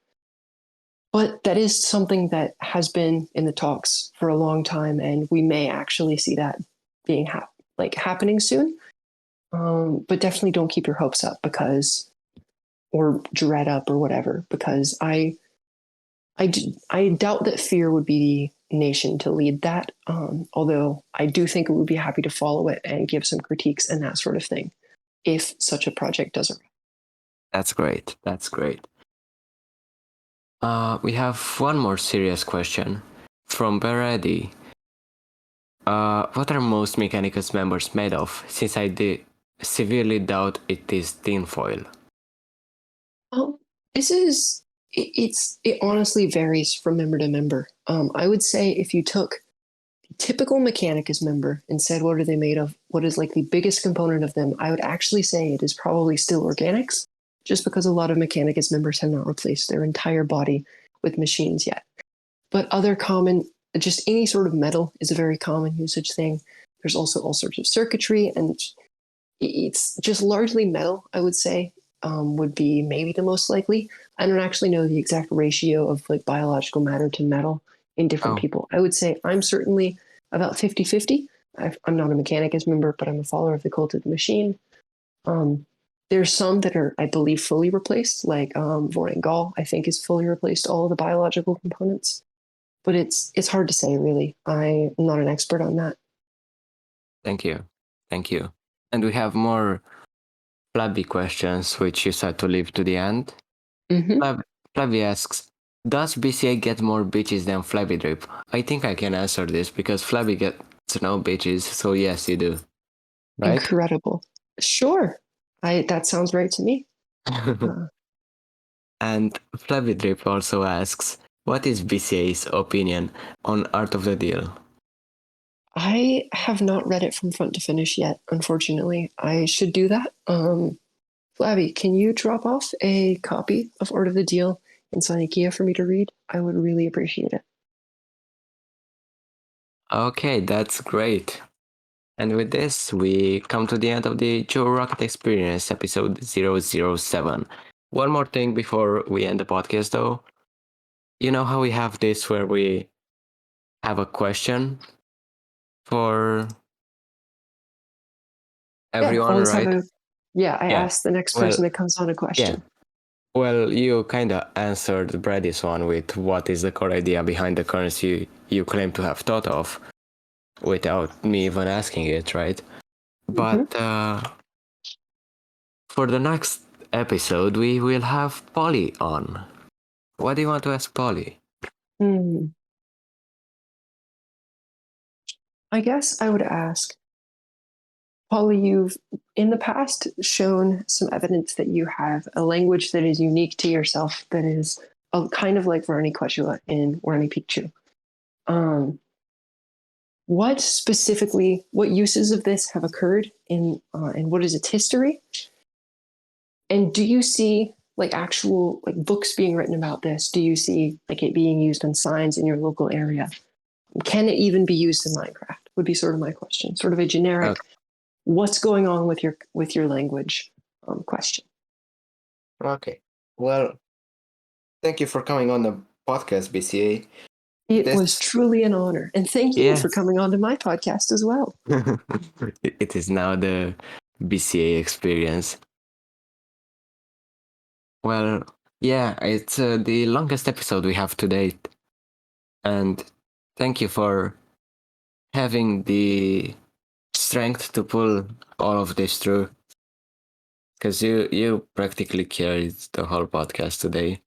But that is something that has been in the talks for a long time, and we may actually see that being happening soon. But definitely don't keep your hopes up, because or dread up or whatever, because I doubt that fear would be the nation to lead that. Although I do think it would be happy to follow it and give some critiques and that sort of thing if such a project does arise. That's great. That's great. We have one more serious question from Beredi. What are most Mechanicus members made of? Since severely doubt it is tinfoil. This is it honestly varies from member to member. I would say if you took the typical Mechanicus member and said what are they made of, what is like the biggest component of them, I would actually say it is probably still organics, just because a lot of Mechanicus members have not replaced their entire body with machines yet. But other common, just any sort of metal is a very common usage thing. There's also all sorts of circuitry, and it's just largely metal, I would say. Would be maybe the most likely. I don't actually know the exact ratio of like biological matter to metal in different people. I would say I'm certainly about 50-50. I'm not a Mechanicus member, but I'm a follower of the Cult of the Machine. There's some that are, I believe, fully replaced, like Vorengall, I think, is fully replaced all of the biological components. But it's hard to say, really. I'm not an expert on that. Thank you. Thank you. And we have more Flabby questions, which you said to leave to the end. Mm-hmm. Flabby asks, does BCA get more bitches than Flabby Drip? I think I can answer this because Flabby gets no bitches, so yes, you do. Right? Incredible. Sure. That sounds right to me. And Flabby Drip also asks, what is BCA's opinion on Art of the Deal? I have not read it from front to finish yet, unfortunately. I should do that. Flabby, can you drop off a copy of Art of the Deal in Sonikia for me to read? I would really appreciate it. Okay, that's great. And with this, we come to the end of the Joe Rocket Experience, episode 007. One more thing before we end the podcast, though. You know how we have this where we have a question for everyone, right? I asked the next person that comes on a question. Yeah. Well, you kind of answered Brady's one with what is the core idea behind the currency you claim to have thought of without me even asking it, right? But for the next episode, we will have Polly on. What do you want to ask Polly? I guess I would ask, Polly, you've in the past shown some evidence that you have a language that is unique to yourself, that is kind of like Varani Quechua in Warani Picchu. What uses of this have occurred and what is its history? And do you see like actual like books being written about this? Do you see like it being used on signs in your local area? Can it even be used in Minecraft? Would be sort of my question. Sort of a generic, what's going on with your language question. Okay. Well, thank you for coming on the podcast, BCA. It was truly an honor. And thank you for coming on to my podcast as well. It is now the BCA experience. Well, yeah, it's the longest episode we have to date. And thank you for having the strength to pull all of this through. Because you practically carried the whole podcast today.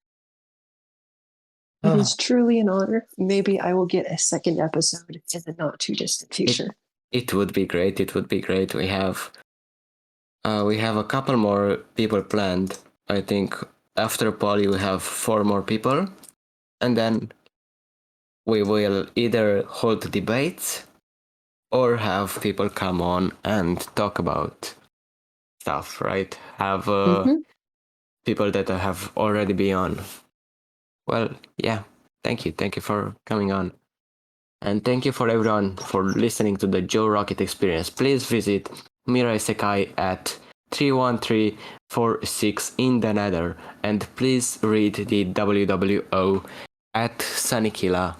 It is truly an honor. Maybe I will get a second episode in the not too distant future. It would be great. It would be great. We have a couple more people planned. I think after Polly we have 4 more people, and then we will either hold debates or have people come on and talk about stuff, right? Have people that have already been on. Well, yeah, thank you for coming on. And thank you for everyone for listening to the Joe Rocket Experience. Please visit Mirai Sekai at 31346 in the Nether, and please read the WWO at Sunnykilla.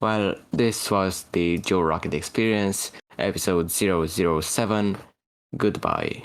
Well, this was the Joe Rocket Experience, episode 007. Goodbye.